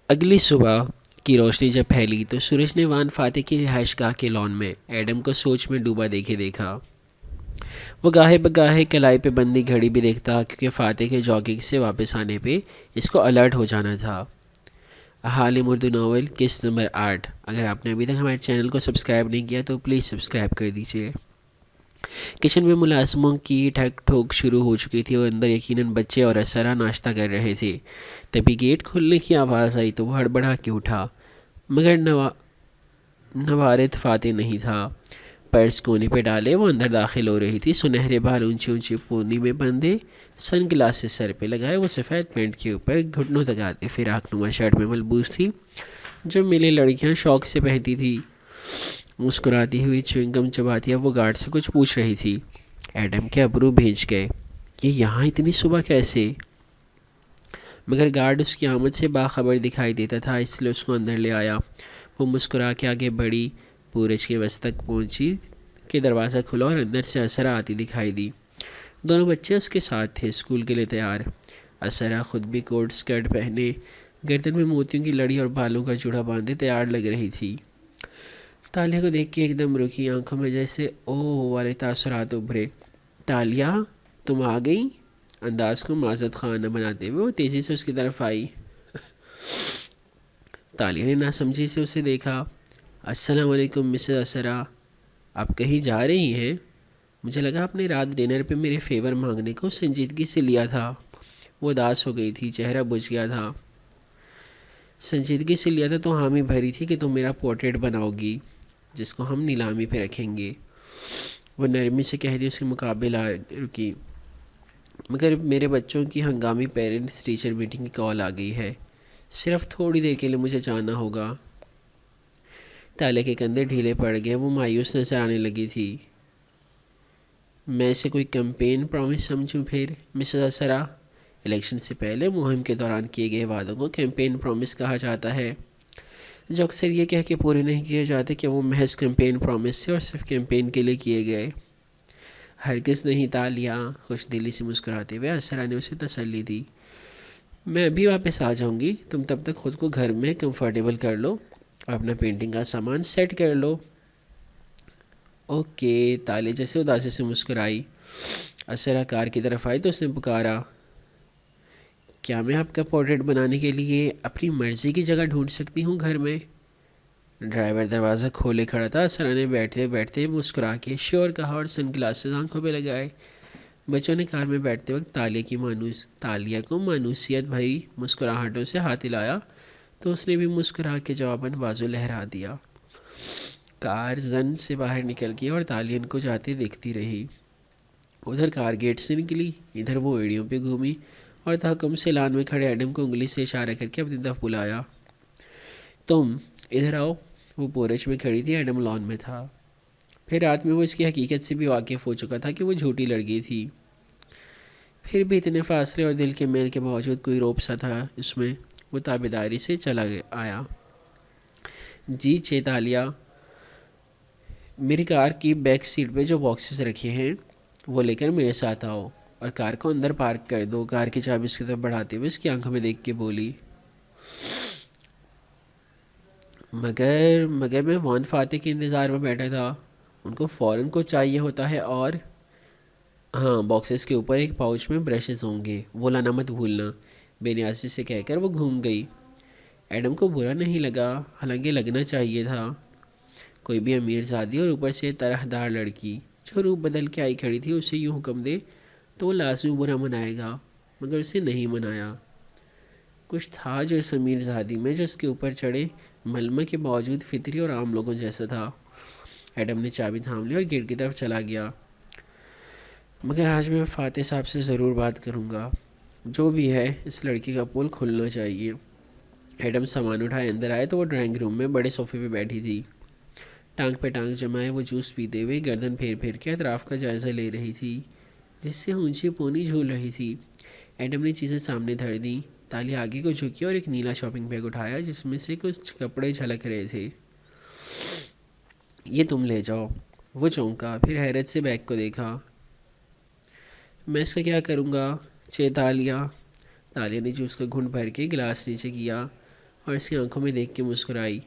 اگلی صبح کی روشنی جب پھیلی تو سورج نے وان فاتح کی رہائش گاہ کے لان میں ایڈم کو سوچ میں ڈوبا دیکھا۔ وہ گاہے بگاہے کلائی پہ بندی گھڑی بھی دیکھتا کیونکہ فاتح کے جاگنگ سے واپس آنے پہ اس کو الرٹ ہو جانا تھا۔ حالم اردو ناول قسط نمبر 8۔ اگر آپ نے ابھی تک ہمارے چینل کو سبسکرائب نہیں کیا تو پلیز سبسکرائب کر دیجیے۔ کچن میں ملازموں کی ٹھک ٹھوک شروع ہو چکی تھی اور اندر یقیناً بچے اور اسرا ناشتہ کر رہے تھے۔ تبھی گیٹ کھلنے کی آواز آئی تو وہ ہڑبڑا کے اٹھا، مگر نوارد فاتح نہیں تھا۔ پرس کونے پہ ڈالے وہ اندر داخل ہو رہی تھی۔ سنہرے بال اونچی اونچی پونی میں بندھے، سن گلاسز سر پہ لگائے، وہ سفید پینٹ کے اوپر گھٹنوں تک آتے فراق نما شرٹ میں ملبوس تھی جو ملے لڑکیاں شوق سے پہنتی تھی۔ مسکراتی ہوئی چوئنگم چباتی اب وہ گارڈ سے کچھ پوچھ رہی تھی۔ ایڈم کے ابرو بھیج گئے، یہ یہاں اتنی صبح کیسے؟ مگر گارڈ اس کی آمد سے باخبر دکھائی دیتا تھا، اس لیے اس کو اندر لے آیا۔ وہ مسکرا کے آگے بڑھی، پورج کے وسط تک پہنچی کہ دروازہ کھلا اور اندر سے اسرا آتی دکھائی دی۔ دونوں بچے اس کے ساتھ تھے، اسکول کے لیے تیار۔ اسرا خود بھی کوٹ سکرٹ پہنے، گردن میں موتیوں کی لڑی اور بالوں کا جوڑا باندھے تیار لگ رہی تھی۔ تالیہ کو دیکھ کے ایک دم رکی، آنکھوں میں جیسے اوہ والے تاثرات ابھرے۔ تالیہ تم آ گئی؟ انداز کو معزت خانہ بناتے ہوئے وہ تیزی سے اس کی طرف آئی۔ تالیہ نے ناسمجھی سے اسے دیکھا۔ السلام علیکم مسز اسرا، آپ کہیں جا رہی ہیں؟ مجھے لگا آپ نے رات ڈنر پہ میرے فیور مانگنے کو سنجیدگی سے لیا تھا۔ وہ اداس ہو گئی تھی، چہرہ بجھ گیا تھا۔ سنجیدگی سے لیا تھا تو حامی بھری تھی کہ تم میرا پورٹریٹ بناؤ گی جس کو ہم نیلامی پہ رکھیں گے، وہ نرمی سے کہہ دی۔ اس کے مقابل آ رکی، مگر میرے بچوں کی ہنگامی پیرنٹس ٹیچر میٹنگ کی کال آ گئی ہے، صرف تھوڑی دیر کے لیے مجھے جانا ہوگا۔ تالیہ کے کندھے ڈھیلے پڑ گئے، وہ مایوس نظر آنے لگی تھی۔ میں اسے کوئی کیمپین پرومس سمجھوں پھر مسز اسرا؟ الیکشن سے پہلے مہم کے دوران کیے گئے وعدوں کو کیمپین پرومس کہا جاتا ہے، جو اکثر یہ کہہ کے پورے نہیں کیے جاتے کہ وہ محض کیمپین پرومس سے اور صرف کیمپین کے لیے کیے گئے۔ ہرگز نہیں تالیہ، خوش دلی سے مسکراتے ہوئے اسرا نے اسے تسلی دی۔ میں ابھی واپس آ جاؤں گی، تم تب تک خود کو گھر میں کمفرٹیبل کر لو اور اپنا پینٹنگ کا سامان سیٹ کر لو۔ اوکے، تالیہ جیسے اداسی سے مسکرائی۔ اسرا کار کی طرف آئی تو اس نے پکارا، کیا میں آپ کا پورٹریٹ بنانے کے لیے اپنی مرضی کی جگہ ڈھونڈ سکتی ہوں گھر میں؟ ڈرائیور دروازہ کھولے کھڑا تھا۔ اسرا نے بیٹھتے بیٹھتے مسکرا کے شیور کہا اور سن گلاسز آنکھوں پہ لگائے۔ بچوں نے کار میں بیٹھتے وقت تالیہ کو مانوسیت بھری مسکراہٹوں سے ہاتھ ہلایا تو اس نے بھی مسکرا کے جواباً بازو لہرا دیا۔ کار زن سے باہر نکل گئی اور تالیہ ان کو جاتے دیکھتی رہی۔ ادھر کار گیٹ سے نکلی، ادھر وہ ایڑیوں پہ گھومی اور تحکم سے لان میں کھڑے ایڈم کو انگلی سے اشارہ کر کے اپنی طرف بلایا۔ تم ادھر آؤ۔ وہ پورچ میں کھڑی تھی، ایڈم لان میں تھا۔ پھر رات میں وہ اس کی حقیقت سے بھی واقف ہو چکا تھا کہ وہ جھوٹی لڑکی تھی۔ پھر بھی اتنے فاصلے اور دل کے میل کے باوجود کوئی روپ سا تھا اس میں۔ وہ تابیداری سے چلا آیا۔ جی تالیہ، میری کار کی بیک سیٹ پہ جو باکسز رکھے ہیں وہ لے کر میرے ساتھ آؤ اور کار کو اندر پارک کر دو۔ کار کی چابی اس کی طرف بڑھاتے ہوئے اس کی آنکھوں میں دیکھ کے بولی، مگر میں وان فاتح کے انتظار میں بیٹھا تھا، ان کو فوراً کو چاہیے ہوتا ہے۔ اور ہاں، باکسز کے اوپر ایک پاؤچ میں برشز ہوں گے، وہ لانا مت بھولنا، بے نیازی سے کہہ کر وہ گھوم گئی۔ ایڈم کو برا نہیں لگا، حالانکہ لگنا چاہیے تھا۔ کوئی بھی امیر زادی اور اوپر سے طرح دار لڑکی جو روپ بدل کے آئی کھڑی تھی اسے یوں حکم دے تو وہ لازمی برا منائے گا، مگر اسے نہیں منایا۔ کچھ تھا جو اس امیر زادی میں جو اس کے اوپر چڑھے ملمہ کے باوجود فطری اور عام لوگوں جیسا تھا۔ ایڈم نے چابی تھام لی اور گیٹ کی طرف چلا گیا۔ مگر آج میں فاتح صاحب سے ضرور بات کروں گا، جو بھی ہے اس لڑکی کا پول کھلنا چاہیے۔ ایڈم سامان اٹھائے اندر آئے تو وہ ڈرائنگ روم میں بڑے صوفے پہ بیٹھی تھی، ٹانگ پہ ٹانگ جمائے وہ جوس پیتے ہوئے گردن پھیر پھیر کے اطراف کا جائزہ لے رہی تھی جس سے اونچی پونی جھول رہی تھی۔ ایڈم نے چیزیں سامنے دھر دیں۔ تالیہ آگے کو جھکی اور ایک نیلا شاپنگ بیگ اٹھایا جس میں سے کچھ کپڑے جھلک رہے تھے۔ یہ تم لے جاؤ۔ وہ چونکا، پھر حیرت سے بیگ کو دیکھا۔ میں اس کا کیا کروں گا؟ تالیہ نے جوس کا گھونٹ بھر کے گلاس نیچے کیا۔ اور اس کی آنکھوں میں دیکھ کے مسکرائی۔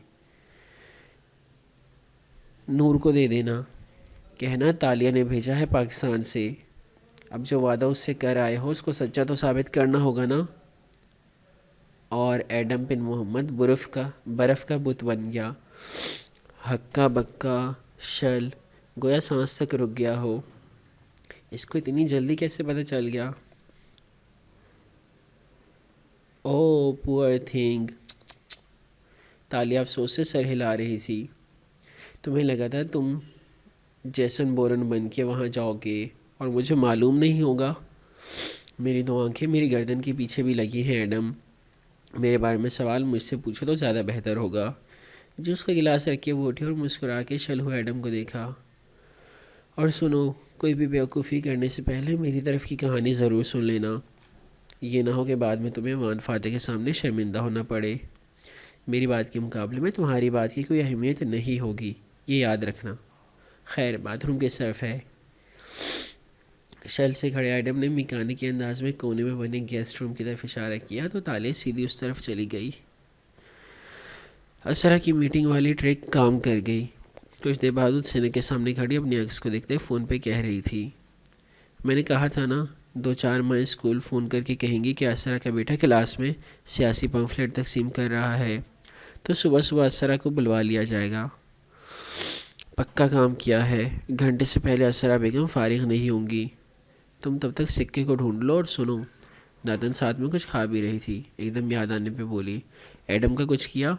نور کو دے دینا، کہنا تالیہ نے بھیجا ہے پاکستان سے، اب جو وعدہ اس سے کر آئے ہو اس کو سچا تو ثابت کرنا ہوگا نا۔ اور ایڈم بن محمد برف کا بت بن گیا، ہکا بکا شل، گویا سانس تک رک گیا ہو۔ اس کو اتنی جلدی کیسے پتہ چل گیا؟ او پور تھنگ، تالیہ افسوس سے سر ہلا رہی تھی۔ تمہیں لگا تھا تم جیسن بورن بن کے وہاں جاؤ گے اور مجھے معلوم نہیں ہوگا؟ میری دو آنکھیں میری گردن کے پیچھے بھی لگی ہیں ایڈم، میرے بارے میں سوال مجھ سے پوچھو تو زیادہ بہتر ہوگا۔ جو اس کا گلاس رکھ کے وہ اٹھی اور مسکرا کے شل ہوئے ایڈم کو دیکھا۔ اور سنو، کوئی بھی بیوقوفی کرنے سے پہلے میری طرف کی کہانی ضرور سن لینا، یہ نہ ہو کہ بعد میں تمہیں وان فاتح کے سامنے شرمندہ ہونا پڑے۔ میری بات کے مقابلے میں تمہاری بات کی کوئی اہمیت نہیں ہوگی، یہ یاد رکھنا۔ خیر، باتھ روم کس طرف ہے؟ شل سے کھڑے ایڈم نے میکانکی انداز میں کونے میں بنے گیسٹ روم کی طرف اشارہ کیا تو تالیہ سیدھی اس طرف چلی گئی۔ اسرا کی میٹنگ والی ٹرک کام کر گئی۔ کچھ دیر بعد اس سینے کے سامنے کھڑی اپنی عکس کو دیکھتے فون پہ کہہ رہی تھی، میں نے کہا تھا نا 2-4 ماہ اسکول فون کر کے کہیں گی کہ اسرا کا بیٹا کلاس میں سیاسی پمفلٹ تقسیم کر رہا ہے تو صبح صبح اسرا کو بلوا لیا جائے گا۔ پکا کام کیا ہے، گھنٹے سے پہلے اسرا بیگم فارغ نہیں ہوں گی۔ تم تب تک سکے کو ڈھونڈ لو۔ اور سنو، دادن ساتھ میں کچھ کھا بھی رہی تھی، ایک دم یاد آنے پہ بولی، ایڈم کا کچھ کیا؟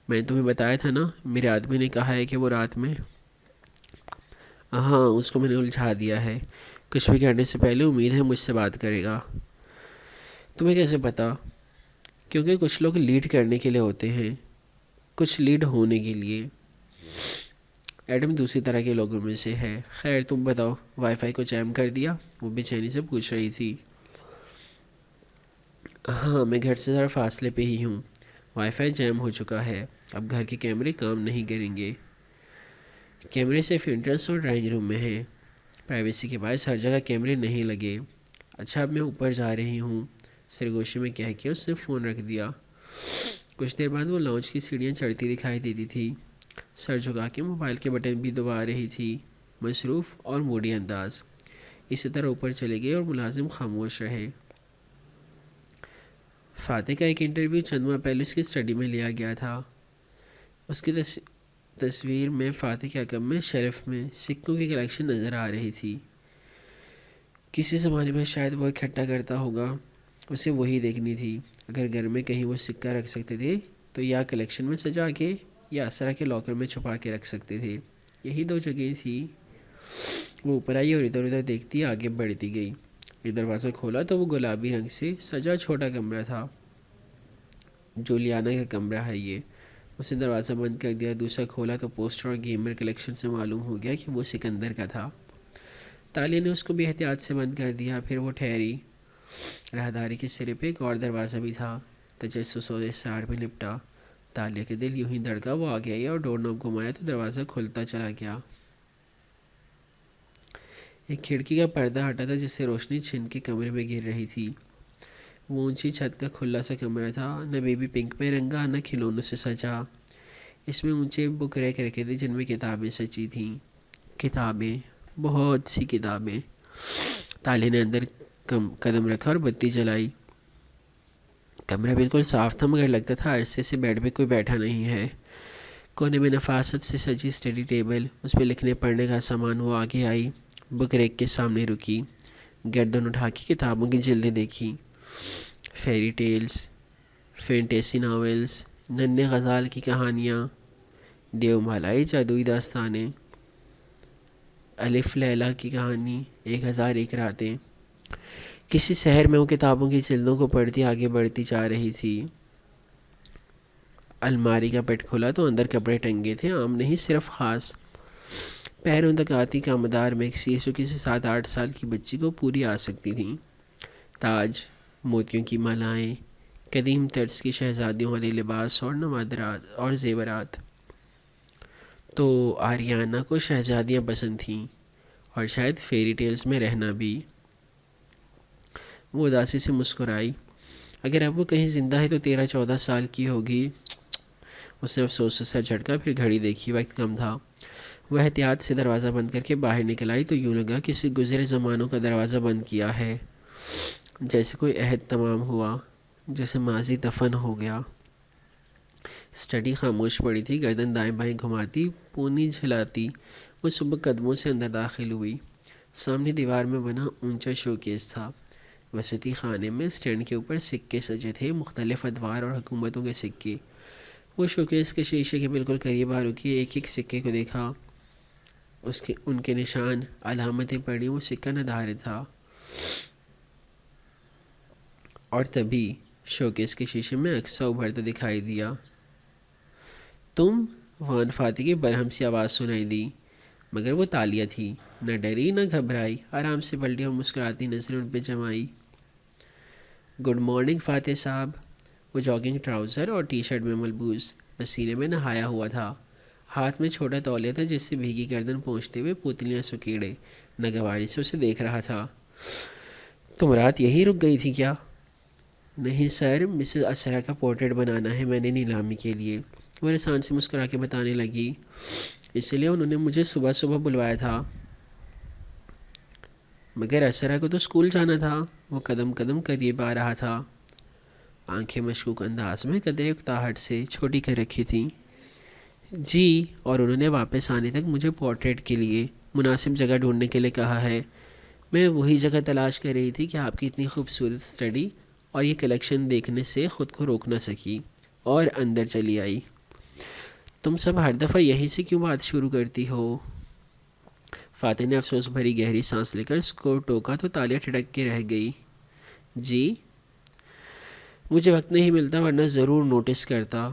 میں نے تمہیں بتایا تھا نا، میرے آدمی نے کہا ہے کہ وہ رات میں، ہاں اس کو میں نے الجھا دیا ہے، کچھ بھی کرنے سے پہلے امید ہے مجھ سے بات کرے گا۔ تمہیں کیسے پتا؟ کیونکہ کچھ لوگ لیڈ کرنے کے لیے ہوتے ہیں، کچھ لیڈ ہونے کے لیے۔ ایڈم دوسری طرح کے لوگوں میں سے ہے۔ خیر تم بتاؤ، وائی فائی کو جیم کر دیا؟ وہ بے چینی سے پوچھ رہی تھی۔ ہاں میں گھر سے ذرا فاصلے پہ ہی ہوں، وائی فائی جیم ہو چکا ہے، اب گھر کے کیمرے کام نہیں کریں گے۔ کیمرے صرف انٹرنس اور ڈرائنگ روم میں ہیں، پرائیویسی کے باعث ہر جگہ کیمرے نہیں لگے۔ اچھا اب میں اوپر جا رہی ہوں، سرگوشی میں کہہ کے اس نے فون رکھ دیا۔ کچھ دیر بعد وہ لاؤنج کی سیڑھیاں چڑھتی دکھائی دیتی تھی، سر جھکا کے موبائل کے بٹن بھی دبا رہی تھی، مصروف اور موڈی انداز۔ اسی طرح اوپر چلے گئے اور ملازم خاموش رہے۔ فاتح کا ایک انٹرویو چند ماہ پہلے اس کی اسٹڈی میں لیا گیا تھا۔ اس کی تصویر میں فاتح کے عقب میں شیلف میں سکوں کی کلیکشن نظر آ رہی تھی۔ کسی زمانے میں شاید وہ اکٹھا کرتا ہوگا، اسے وہی دیکھنی تھی۔ اگر گھر میں کہیں وہ سکہ رکھ سکتے تھے تو یا کلیکشن میں سجا کے یا اسرا کے لاکر میں چھپا کے رکھ سکتے تھے، یہی 2 جگہیں تھی۔ وہ اوپر آئی اور ادھر ادھر دیکھتی آگے بڑھتی گئی۔ ایک دروازہ کھولا تو وہ گلابی رنگ سے سجا چھوٹا کمرہ تھا۔ جولیانا کا کمرہ ہے یہ۔ اس نے دروازہ بند کر دیا۔ دوسرا کھولا تو پوسٹر اور گیمر کلیکشن سے معلوم ہو گیا کہ وہ سکندر کا تھا۔ تالیہ نے اس کو بھی احتیاط سے بند کر دیا، پھر وہ ٹھہری۔ راہداری کے سرے پہ ایک اور دروازہ بھی تھا، تجسس اور اسرار میں لپٹا۔ تالیہ کے دل یوں ہی دھڑکا، وہ آگے آئی اور ڈور نوب گھمایا تو دروازہ کھلتا چلا گیا۔ ایک کھڑکی کا پردہ ہٹا تھا جس سے روشنی چھن کے کمرے میں گر رہی تھی۔ وہ اونچی چھت کا کھلا سا کمرہ تھا، نہ بیبی پنک میں رنگا نہ کھلونوں سے سجا۔ اس میں اونچے بک ریک رکھے تھے جن میں کتابیں سجی تھیں، کتابیں، بہت سی کتابیں۔ تالیہ نے اندر قدم رکھا اور بتی جلائی۔ کمرہ بالکل صاف تھا مگر لگتا تھا عرصے سے بیڈ پہ کوئی بیٹھا نہیں ہے۔ کونے میں نفاست سے سجی اسٹڈی ٹیبل، اس پہ لکھنے پڑھنے کا سامان۔ وہ آگے آئی، بک ریک کے سامنے رکی، گردن اٹھا کے کتابوں کی جلدیں دیکھی۔ فیری ٹیلز، فینٹیسی ناولز، ننھے غزال کی کہانیاں، دیو مالائی جادوئی داستانیں، الف لیلا کی کہانی، 1001 راتیں۔ کسی سحر میں وہ کتابوں کی جلدوں کو پڑھتی آگے بڑھتی جا رہی تھی۔ الماری کا پٹ کھولا تو اندر کپڑے ٹنگے تھے، عام نہیں صرف خاص۔ پیروں تک آتی کا مدار میکسیز جو کسی 7-8 سال کی بچی کو پوری آ سکتی تھیں۔ تاج، موتیوں کی مالائیں، قدیم طرز کی شہزادیوں والی لباس اور نوادرات اور زیورات۔ تو آریانہ کو شہزادیاں پسند تھیں اور شاید فیری ٹیلز میں رہنا بھی۔ وہ اداسی سے مسکرائی۔ اگر اب وہ کہیں زندہ ہے تو 13-14 سال کی ہوگی۔ اس نے افسوس سے سر جھٹکا، پھر گھڑی دیکھی، وقت کم تھا۔ وہ احتیاط سے دروازہ بند کر کے باہر نکل آئی تو یوں لگا کسی گزرے زمانوں کا دروازہ بند کیا ہے، جیسے کوئی عہد تمام ہوا، جیسے ماضی دفن ہو گیا۔ اسٹڈی خاموش پڑی تھی، گردن دائیں بائیں گھماتی، پونی جھلاتی وہ صبح قدموں سے اندر داخل ہوئی۔ سامنے دیوار میں بنا اونچا شوکیس تھا۔ وسطی خانے میں اسٹینڈ کے اوپر سکے سجے تھے، مختلف ادوار اور حکومتوں کے سکے۔ وہ شوکیس کے شیشے کے بالکل قریب آ رکی، ایک ایک سکے کو دیکھا، ان کے نشان، علامتیں پڑھی۔ وہ سکہ ندارے تھا، اور تبھی شوکیس کے شیشے میں اقصی ابھرتا دکھائی دیا۔ تم؟ وان فاتح کی برہم سی آواز سنائی دی، مگر وہ تالیہ تھی۔ نہ ڈری نہ گھبرائی، آرام سے پلٹی اور مسکراتی نظریں ان پہ جمائی۔ گڈ مارننگ فاتح صاحب۔ وہ جاگنگ ٹراؤزر اور ٹی شرٹ میں ملبوس، پسینے میں نہایا ہوا تھا۔ ہاتھ میں چھوٹا تولیہ تھا جس سے بھیگی گردن پہنچتے ہوئے پوتلیاں سکیڑے ناگواری سے اسے دیکھ رہا تھا۔ تم رات یہی رک گئی تھی کیا؟ نہیں سر، مسز اسرا کا پورٹریٹ بنانا ہے میں نے نیلامی کے لیے، وہ رسان سے مسکرا کے بتانے لگی، اس لیے انہوں نے مجھے صبح صبح بلوایا تھا۔ مگر اسرا کو تو اسکول جانا تھا۔ وہ قدم قدم قریب آ رہا تھا، آنکھیں مشکوک انداز میں قدرے اکتاہٹ سے چھوٹی کر رکھی تھیں۔ جی، اور انہوں نے واپس آنے تک مجھے پورٹریٹ کے لیے مناسب جگہ ڈھونڈنے کے لیے کہا ہے۔ میں وہی جگہ تلاش کر رہی تھی کہ آپ کی اتنی خوبصورت اسٹڈی اور یہ کلیکشن دیکھنے سے خود کو روک نہ سکی اور اندر چلی آئی۔ تم سب ہر دفعہ یہیں سے کیوں بات شروع کرتی ہو؟ فاتح نے افسوس بھری گہری سانس لے کر اس کو ٹوکا تو تالیہ ٹھٹک کے رہ گئی۔ جی؟ مجھے وقت نہیں ملتا ورنہ ضرور نوٹس کرتا۔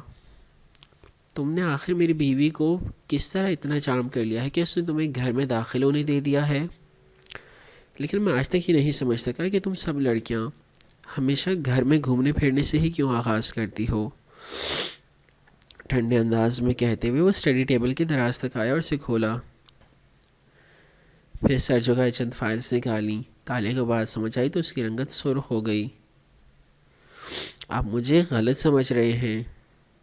تم نے آخر میری بیوی کو کس طرح اتنا چارم کر لیا ہے کہ اس نے تمہیں گھر میں داخل ہونے دے دیا ہے؟ لیکن میں آج تک یہ نہیں سمجھ سکا کہ تم سب لڑکیاں ہمیشہ گھر میں گھومنے پھرنے سے ہی کیوں آغاز کرتی ہو؟ ٹھنڈے انداز میں کہتے ہوئے وہ اسٹڈی ٹیبل کے دراز تک آیا اور اسے کھولا، پھر سر جگہ چند فائلز نکالیں۔ تالیہ کو بات سمجھ آئی تو اس کی رنگت سرخ ہو گئی۔ آپ مجھے غلط سمجھ رہے ہیں۔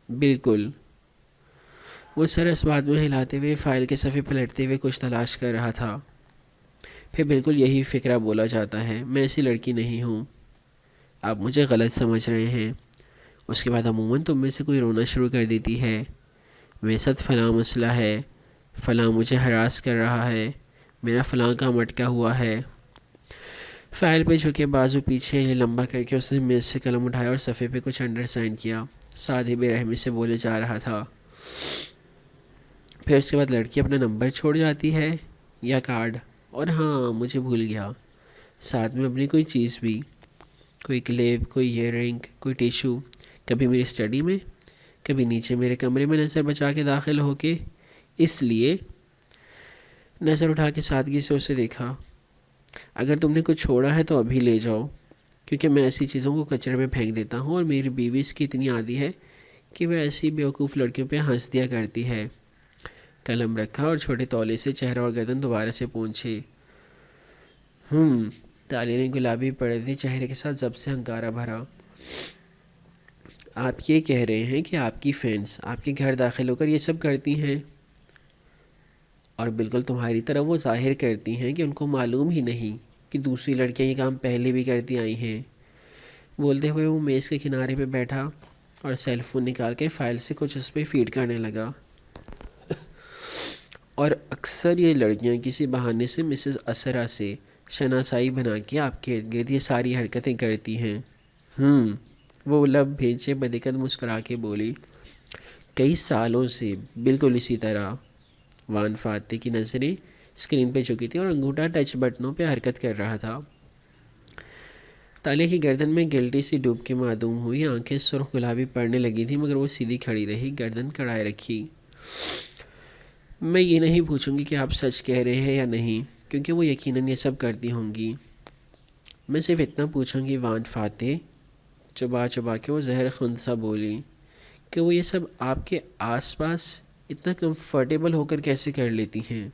بالکل۔ وہ سر اس بات میں ہلاتے ہوئے فائل کے صفحے پلٹتے ہوئے کچھ تلاش کر رہا تھا۔ پھر بالکل یہی فکرہ بولا جاتا ہے، میں ایسی لڑکی نہیں ہوں۔ آپ مجھے غلط سمجھ رہے ہیں۔ اس کے بعد عموماً تم میں سے کوئی رونا شروع کر دیتی ہے، میرے ساتھ فلاں مسئلہ ہے، فلاں مجھے ہراس کر رہا ہے، میرا فلاں کام اٹکا ہوا ہے۔ فائل پہ جھکے بازو پیچھے لمبا کر کے اس نے میز سے قلم اٹھایا اور صفحے پہ کچھ انڈر سائن کیا، سادھی بے رحمی سے بولے جا رہا تھا۔ پھر اس کے بعد لڑکی اپنا نمبر چھوڑ جاتی ہے یا کارڈ، اور ہاں مجھے بھول گیا، ساتھ میں اپنی کوئی چیز بھی، کوئی کلیپ، کوئی ایئر رنگ، کوئی ٹیشو، کبھی میری اسٹڈی میں، کبھی نیچے میرے کمرے میں نظر بچا کے داخل ہو کے۔ اس لیے نظر اٹھا کے سادگی سے اسے دیکھا، اگر تم نے کچھ چھوڑا ہے تو ابھی لے جاؤ، کیونکہ میں ایسی چیزوں کو کچرے میں پھینک دیتا ہوں اور میری بیوی اس کی اتنی عادی ہے کہ وہ ایسی بیوقوف لڑکیوں پہ ہنس دیا کرتی ہے۔ قلم رکھا اور چھوٹے تولے سے چہرہ اور گردن دوبارہ سے پونچھے۔ تالیہ نے گلابی پڑتے چہرے کے ساتھ ضبط سے ہنکارا بھرا۔ آپ یہ کہہ رہے ہیں کہ آپ کی فینس آپ کے گھر داخل ہو کر یہ سب کرتی ہیں، اور بالکل تمہاری طرح وہ ظاہر کرتی ہیں کہ ان کو معلوم ہی نہیں کہ دوسری لڑکیاں یہ کام پہلے بھی کرتی آئی ہیں۔ بولتے ہوئے وہ میز کے کنارے پہ بیٹھا اور سیل فون نکال کے فائل سے کچھ اس پہ فیڈ کرنے لگا۔ اور اکثر یہ لڑکیاں کسی بہانے سے مسز اسرا سے شناسائی بنا کے آپ کے ارد گرد یہ ساری حرکتیں کرتی ہیں۔ وہ لب بھیجے بدقت مسکرا کے بولی، کئی سالوں سے بالکل اسی طرح۔ وان فاتح کی نظریں اسکرین پہ چکی تھی اور انگوٹھا ٹچ بٹنوں پہ حرکت کر رہا تھا۔ تالیہ کی گردن میں گلٹی سی ڈوب کے معدوم ہوئی، آنکھیں سرخ گلابی پڑنے لگی تھیں، مگر وہ سیدھی کھڑی رہی، گردن کڑھائے رکھی۔ میں یہ نہیں پوچھوں گی کہ آپ سچ کہہ رہے ہیں یا نہیں، کیونکہ وہ یقیناً یہ سب کرتی ہوں گی۔ میں صرف اتنا پوچھوں گی وان فاتح، چبا چبا کے وہ زہر خوند سا بولی، کہ وہ یہ سب آپ کے آس پاس اتنا کمفرٹیبل ہو کر کیسے کر لیتی ہیں؟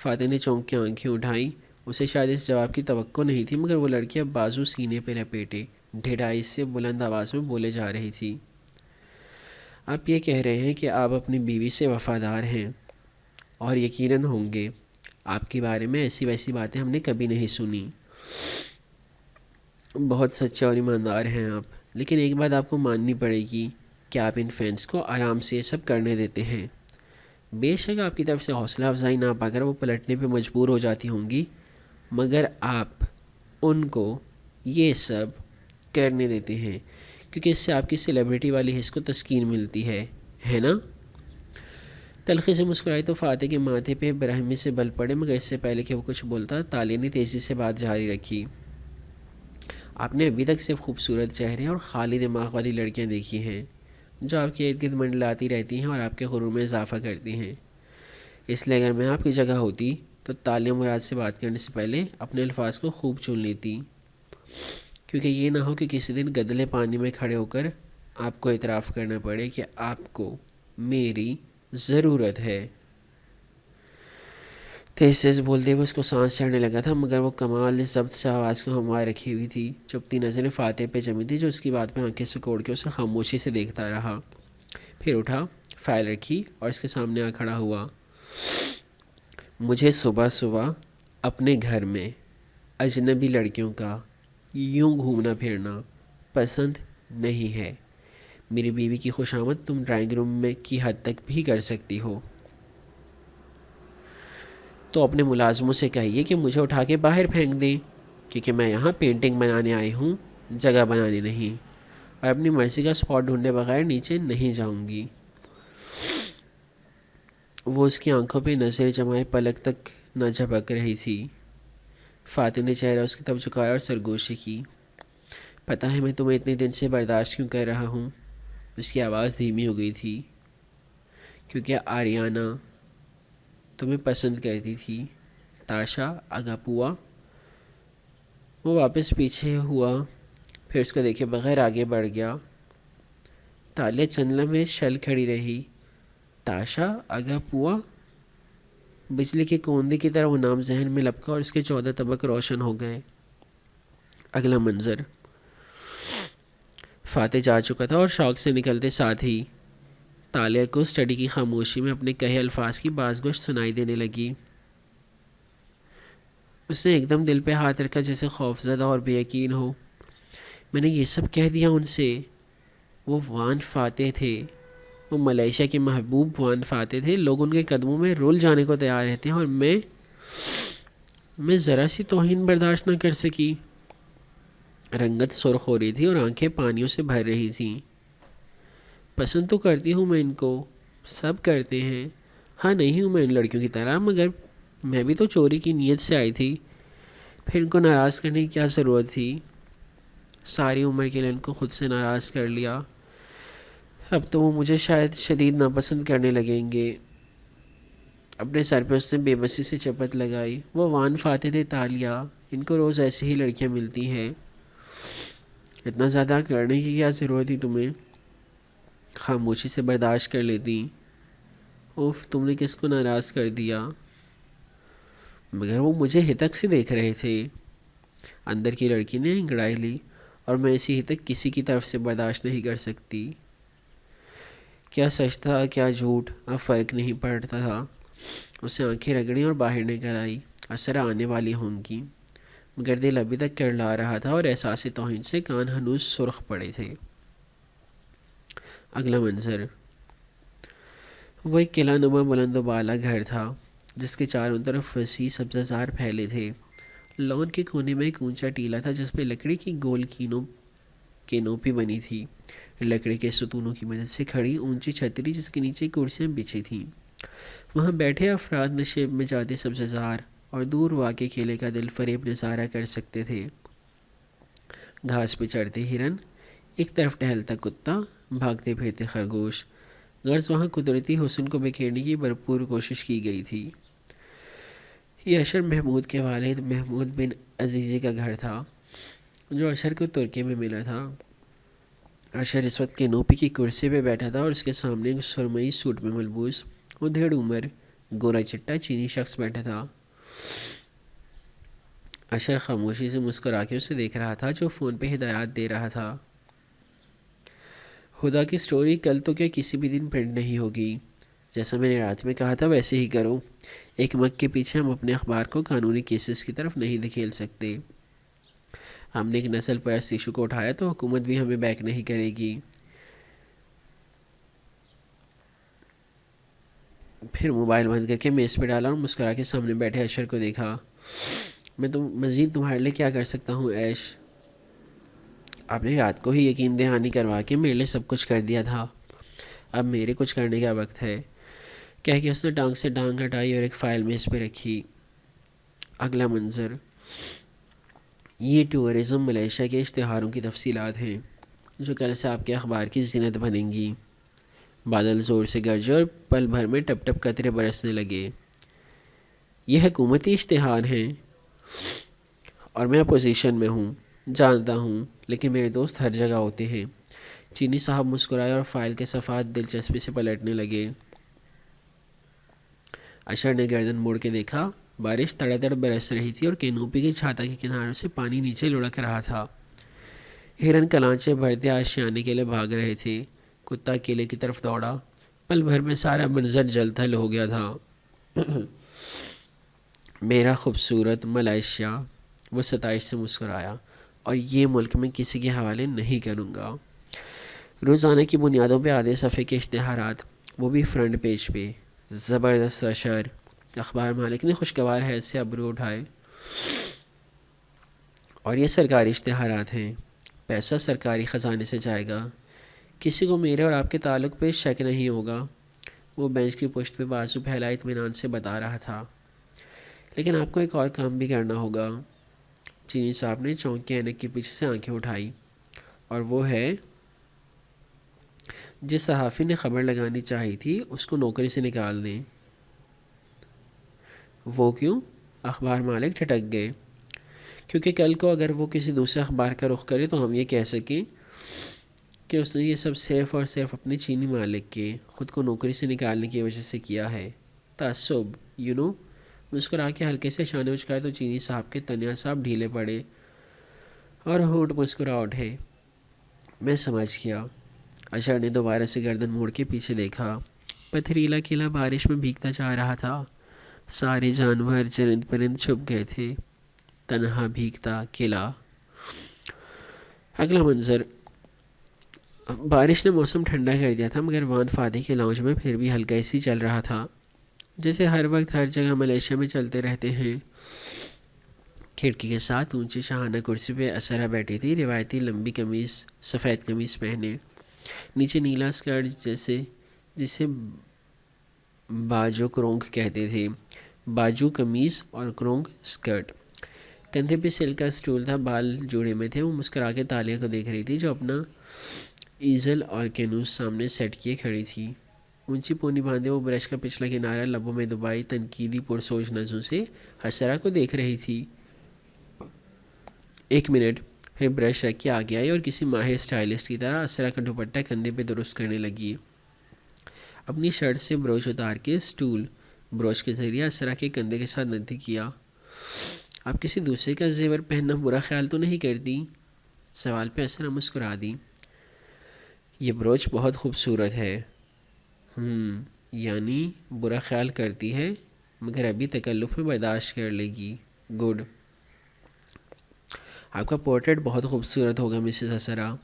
فاتح نے چونک کے آنکھیں اٹھائیں، اسے شاید اس جواب کی توقع نہیں تھی، مگر وہ لڑکی اب بازو سینے پہ لپیٹے ڈھیڑائی سے بلند آواز میں بولے جا رہی تھی۔ آپ یہ کہہ رہے ہیں کہ آپ اپنی بیوی سے وفادار ہیں، اور یقیناً ہوں گے۔ آپ کے بارے میں ایسی ویسی باتیں ہم نے کبھی نہیں سنی۔ بہت سچے اور ایماندار ہیں آپ، لیکن ایک بات آپ کو ماننی پڑے گی کہ آپ ان فینس کو آرام سے یہ سب کرنے دیتے ہیں۔ بے شک آپ کی طرف سے حوصلہ افزائی نہ پا کر وہ پلٹنے پہ مجبور ہو جاتی ہوں گی، مگر آپ ان کو یہ سب کرنے دیتے ہیں کیونکہ اس سے آپ کی سیلیبریٹی والی حس کو تسکین ملتی ہے نا؟ تلخی سے مسکرائی تو فاتح کے ماتھے پہ برہمی سے بل پڑے، مگر اس سے پہلے کہ وہ کچھ بولتا تالیہ نے تیزی سے بات جاری رکھی۔ آپ نے ابھی تک صرف خوبصورت چہرے اور خالی دماغ والی لڑکیاں دیکھی ہیں جو آپ کے ارد گرد منڈلاتی رہتی ہیں اور آپ کے غرور میں اضافہ کرتی ہیں، اس لیے اگر میں آپ کی جگہ ہوتی تو تالیہ مراد سے بات کرنے سے پہلے اپنے الفاظ کو خوب چن لیتی، کیونکہ یہ نہ ہو کہ کسی دن گدلے پانی میں کھڑے ہو کر آپ کو اعتراف کرنا پڑے کہ آپ کو میری ضرورت ہے۔ تیز تیز بولتے ہوئے اس کو سانس چڑھنے لگا تھا، مگر وہ کمال ضبط سے آواز کو ہموار رکھی ہوئی تھی۔ چپتی نظریں فاتح پہ جمی تھی جو اس کی بات پہ آنکھیں سکوڑ کے اسے خاموشی سے دیکھتا رہا۔ پھر اٹھا، فائل رکھی اور اس کے سامنے آ کھڑا ہوا۔ مجھے صبح صبح اپنے گھر میں اجنبی لڑکیوں کا یوں گھومنا پھرنا پسند نہیں ہے۔ میری بیوی کی خوشامد تم ڈرائنگ روم میں کی حد تک بھی کر سکتی ہو، تو اپنے ملازموں سے کہیے کہ مجھے اٹھا کے باہر پھینک دیں، کیونکہ میں یہاں پینٹنگ بنانے آئی ہوں، جگہ بنانے نہیں، اور اپنی مرضی کا اسپاٹ ڈھونڈے بغیر نیچے نہیں جاؤں گی۔ وہ اس کی آنکھوں پہ نظر جمائے پلک تک نہ جھپک رہی تھی۔ فاتح نے چہرہ اس کی طرف جھکایا اور سرگوشی کی۔ پتہ ہے میں تمہیں اتنے دن سے برداشت کیوں کر رہا ہوں؟ اس کی آواز دھیمی ہو گئی تھی۔ کیونکہ آریانہ تمہیں پسند کرتی تھی، تاشا اگاپوا۔ وہ واپس پیچھے ہوا، پھر اس کو دیکھے بغیر آگے بڑھ گیا۔ تالیہ چند لمحے شل کھڑی رہی۔ تاشا اگاپوا؟ بجلی کے کوندے کی طرح وہ نام ذہن میں لپکا اور اس کے 14 طبق روشن ہو گئے۔ اگلا منظر، فاتح جا چکا تھا اور شوق سے نکلتے ساتھ ہی تالیہ کو اسٹڈی کی خاموشی میں اپنے کہے الفاظ کی باز گوشت سنائی دینے لگی۔ اس نے ایک دم دل پہ ہاتھ رکھا جیسے خوفزدہ اور بے یقین ہو۔ میں نے یہ سب کہہ دیا ان سے۔ وہ وان فاتح تھے، وہ ملیشیا کے محبوب وان فاتح تھے، لوگ ان کے قدموں میں رول جانے کو تیار رہتے ہیں، اور میں ذرا سی توہین برداشت نہ کر سکی۔ رنگت سرخ ہو رہی تھی اور آنکھیں پانیوں سے بھر رہی تھیں۔ پسند تو کرتی ہوں میں ان کو، سب کرتے ہیں، ہاں نہیں ہوں میں ان لڑکیوں کی طرح، مگر میں بھی تو چوری کی نیت سے آئی تھی، پھر ان کو ناراض کرنے کی کیا ضرورت تھی؟ ساری عمر کے لیے ان کو خود سے ناراض کر لیا، اب تو وہ مجھے شاید شدید ناپسند کرنے لگیں گے۔ اپنے سر پہ اس نے بے بسی سے چپت لگائی۔ وہ وان فاتح تھے تالیہ، ان کو روز ایسی ہی لڑکیاں ملتی ہیں، اتنا زیادہ کرنے کی کیا ضرورت تھی تمہیں؟ خاموشی سے برداشت کر لیتی۔ اوف، تم نے کس کو ناراض کر دیا؟ مگر وہ مجھے ہتک سے دیکھ رہے تھے، اندر کی لڑکی نے انگڑائی لی، اور میں اسی ہتک کسی کی طرف سے برداشت نہیں کر سکتی۔ کیا سچ تھا کیا جھوٹ اب فرق نہیں پڑتا تھا۔ اسے آنکھیں رگڑیں اور باہر نکل آئی۔ اثر آنے والی ہوں گی، مگر دل ابھی تک کرلا رہا تھا اور احساس توہین سے کان ہنوز سرخ پڑے تھے۔ اگلا منظر، وہ ایک قلعہ نما بلند و بالا گھر تھا جس کے چاروں طرف وسیع سبززار پھیلے تھے۔ لان کے کونے میں ایک اونچا ٹیلا تھا جس پہ لکڑی کی گول کینوپی بنی تھی، لکڑی کے ستونوں کی مدد سے کھڑی اونچی چھتری جس کے نیچے کرسیاں بچھی تھیں۔ وہاں بیٹھے افراد نشیب میں جاتے سبززار اور دور واقع قلعے کا دل فریب نظارہ کر سکتے تھے۔ گھاس پہ چڑھتے ہرن، ایک طرف ٹہلتا کتا، بھاگتے پھرتے خرگوش، غرض وہاں قدرتی حسن کو بکھیرنے کی بھرپور کوشش کی گئی تھی۔ یہ اشر محمود کے والد محمود بن عزیزی کا گھر تھا جو اشر کو ترکی میں ملا تھا۔ اشر اس وقت کینوپی کی کرسی پہ بیٹھا تھا اور اس کے سامنے ایک سرمئی سوٹ میں ملبوس ادھیڑ عمر گورا چٹا چینی شخص بیٹھا تھا۔ اشر خاموشی سے مسکرا کے اسے دیکھ رہا تھا جو فون پہ ہدایات دے رہا تھا۔ خدا کی سٹوری کل تو کیا کسی بھی دن پرنٹ نہیں ہوگی، جیسا میں نے رات میں کہا تھا ویسے ہی کرو۔ ایک مگ کے پیچھے ہم اپنے اخبار کو قانونی کیسز کی طرف نہیں دھکیل سکتے۔ ہم نے ایک نسل پرست ایشو کو اٹھایا تو حکومت بھی ہمیں بیک نہیں کرے گی۔ پھر موبائل بند کر کے میز پہ ڈالا اور مسکرا کے سامنے بیٹھے اشر کو دیکھا۔ میں مزید تمہارے لیے کیا کر سکتا ہوں ایش؟ آپ نے رات کو ہی یقین دہانی کروا کے میرے لیے سب کچھ کر دیا تھا، اب میرے کچھ کرنے کا وقت ہے، کہہ کے اس نے ٹانگ سے ٹانگ ہٹائی اور ایک فائل میز پہ رکھی۔ اگلا منظر، یہ ٹورزم ملیشیا کے اشتہاروں کی تفصیلات ہیں جو کل سے آپ کے اخبار کی زینت بنیں گی۔ بادل زور سے گرجے اور پل بھر میں ٹپ ٹپ قطرے برسنے لگے۔ یہ حکومتی اشتہار ہیں اور میں اپوزیشن میں ہوں، جانتا ہوں، لیکن میرے دوست ہر جگہ ہوتے ہیں۔ چینی صاحب مسکرائے اور فائل کے صفحات دلچسپی سے پلٹنے لگے۔ اشر نے گردن موڑ کے دیکھا۔ بارش تڑ تڑ برس رہی تھی اور کینوپی کی چھاتا کے کناروں سے پانی نیچے لڑک رہا تھا۔ ہرن کلانچے بھرتے آشیانے کے لیے بھاگ رہے تھے۔ کتا کیلے کی طرف دوڑا۔ پل بھر میں سارا منظر جل تھل ہو گیا تھا۔ میرا خوبصورت ملائیشیا، وہ ستائش سے مسکرایا، اور یہ ملک میں کسی کے حوالے نہیں کروں گا۔ روزانہ کی بنیادوں پہ آدھے صفحے کے اشتہارات، وہ بھی فرنٹ پیج پہ۔ زبردست اشر، اخبار مالک نے خوشگوار حیث سے ابرو اٹھائے۔ اور یہ سرکاری اشتہارات ہیں، پیسہ سرکاری خزانے سے جائے گا، کسی کو میرے اور آپ کے تعلق پہ شک نہیں ہوگا۔ وہ بینچ کی پشت پہ بازو پھیلائے اطمینان سے بتا رہا تھا۔ لیکن آپ کو ایک اور کام بھی کرنا ہوگا۔ چینی صاحب نے چونک کے اینک کے پیچھے سے آنکھیں اٹھائی۔ اور وہ ہے؟ جس صحافی نے خبر لگانی چاہی تھی اس کو نوکری سے نکال دیں۔ وہ کیوں؟ اخبار مالک ٹھٹک گئے۔ کیونکہ کل کو اگر وہ کسی دوسرے اخبار کا رخ کرے تو ہم یہ کہہ سکیں کہ اس نے یہ سب صرف اور صرف اپنے چینی مالک کے خود کو نوکری سے نکالنے کی وجہ سے کیا ہے۔ تعصب، مسکرا کے ہلکے سے شانے اچکائے تو چینی صاحب کے تنیا صاحب ڈھیلے پڑے اور ہونٹ مسکرا اٹھے۔ میں سمجھ گیا۔ اشر نے دوبارہ سے گردن موڑ کے پیچھے دیکھا۔ پتھریلا قلعہ بارش میں بھیگتا جا رہا تھا۔ سارے جانور چرند پرند چھپ گئے تھے۔ تنہا بھیگتا قلعہ۔ اگلا منظر، بارش نے موسم ٹھنڈا کر دیا تھا مگر وان فاتح کے لاؤنج میں پھر بھی ہلکا اسی چل رہا تھا جیسے ہر وقت ہر جگہ ملیشیا میں چلتے رہتے ہیں۔ کھڑکی کے ساتھ اونچی شاہانہ کرسی پہ اسرا بیٹھی تھی، روایتی لمبی قمیص، سفید قمیص پہنے، نیچے نیلا اسکرٹ جسے باجو کرونگ کہتے تھے، باجو قمیص اور کرونگ اسکرٹ۔ کندھے پہ سلک کا اسٹول تھا، بال جوڑے میں تھے۔ وہ مسکرا کے تالیہ کو دیکھ رہی تھی جو اپنا ایزل اور کینوس سامنے سیٹ کیے کھڑی تھی۔ اونچی پونی باندھے وہ برش کا پچھلا کنارہ لبوں میں دبائی تنقیدی پرسوچ نظروں سے حسرا کو دیکھ رہی تھی۔ ایک منٹ، پھر برش رکھ کے آگے آئی اور کسی ماہر اسٹائلسٹ کی طرح اسرا کا دوپٹہ کندھے پہ درست کرنے لگی۔ اپنی شرٹ سے بروچ اتار کے اسٹول بروچ کے ذریعے اسرا کے کندھے کے ساتھ نزدیک کیا۔ آپ کسی دوسرے کا زیور پہننا برا خیال تو نہیں کرتی؟ سوال پہ اسرا مسکرا دی۔ یہ بروچ بہت خوبصورت ہے۔ یعنی برا خیال کرتی ہے مگر ابھی تکلف میں برداشت کر لے گی۔ گڈ۔ آپ کا پورٹریٹ بہت خوبصورت ہوگا مسز اسرا۔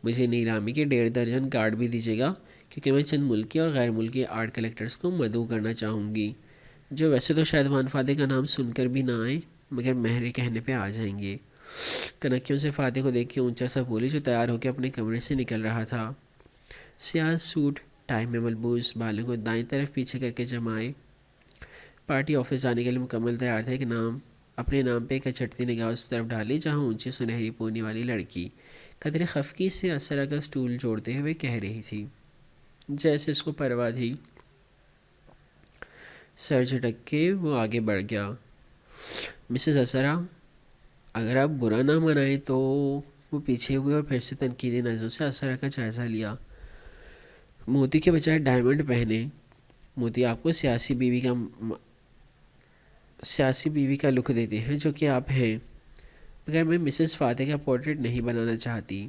مجھے نیلامی کے 1.5 درجن کارڈ بھی دیجیے گا کیونکہ میں چند ملکی اور غیر ملکی آرٹ کلیکٹرز کو مدعو کرنا چاہوں گی جو ویسے تو شاید وان فاتح کا نام سن کر بھی نہ آئیں مگر مہر کہنے پہ آ جائیں گے۔ کنکھیوں سے فاتح کو دیکھ کے اونچا سا بولی جو تیار ہو کے اپنے کمرے سے نکل رہا تھا۔ سیاہ سوٹ ٹائی میں ملبوس، بالوں کو دائیں طرف پیچھے کر کے جمائے، پارٹی آفس جانے کے لیے مکمل تیار تھا۔ اپنے نام پہ ایک اچھٹتی نگاہ اس طرف ڈالی جہاں اونچی سنہری پونی والی لڑکی قدرے خفگی سے اسرا کا سٹول جوڑتے ہوئے کہہ رہی تھی جیسے اس کو پرواہ تھی۔ سر جھٹک کے وہ آگے بڑھ گیا۔ مسز اسرا، اگر آپ برا نہ منائیں تو… وہ پیچھے ہوئے اور پھر سے تنقیدی نظروں سے اسرا کا جائزہ لیا۔ موتی کے بجائے ڈائمنڈ پہنے۔ موتی آپ کو سیاسی بیوی کا لک دیتے ہیں جو کہ آپ ہیں۔ مگر میں مسز فاتح کا پورٹریٹ نہیں بنانا چاہتی.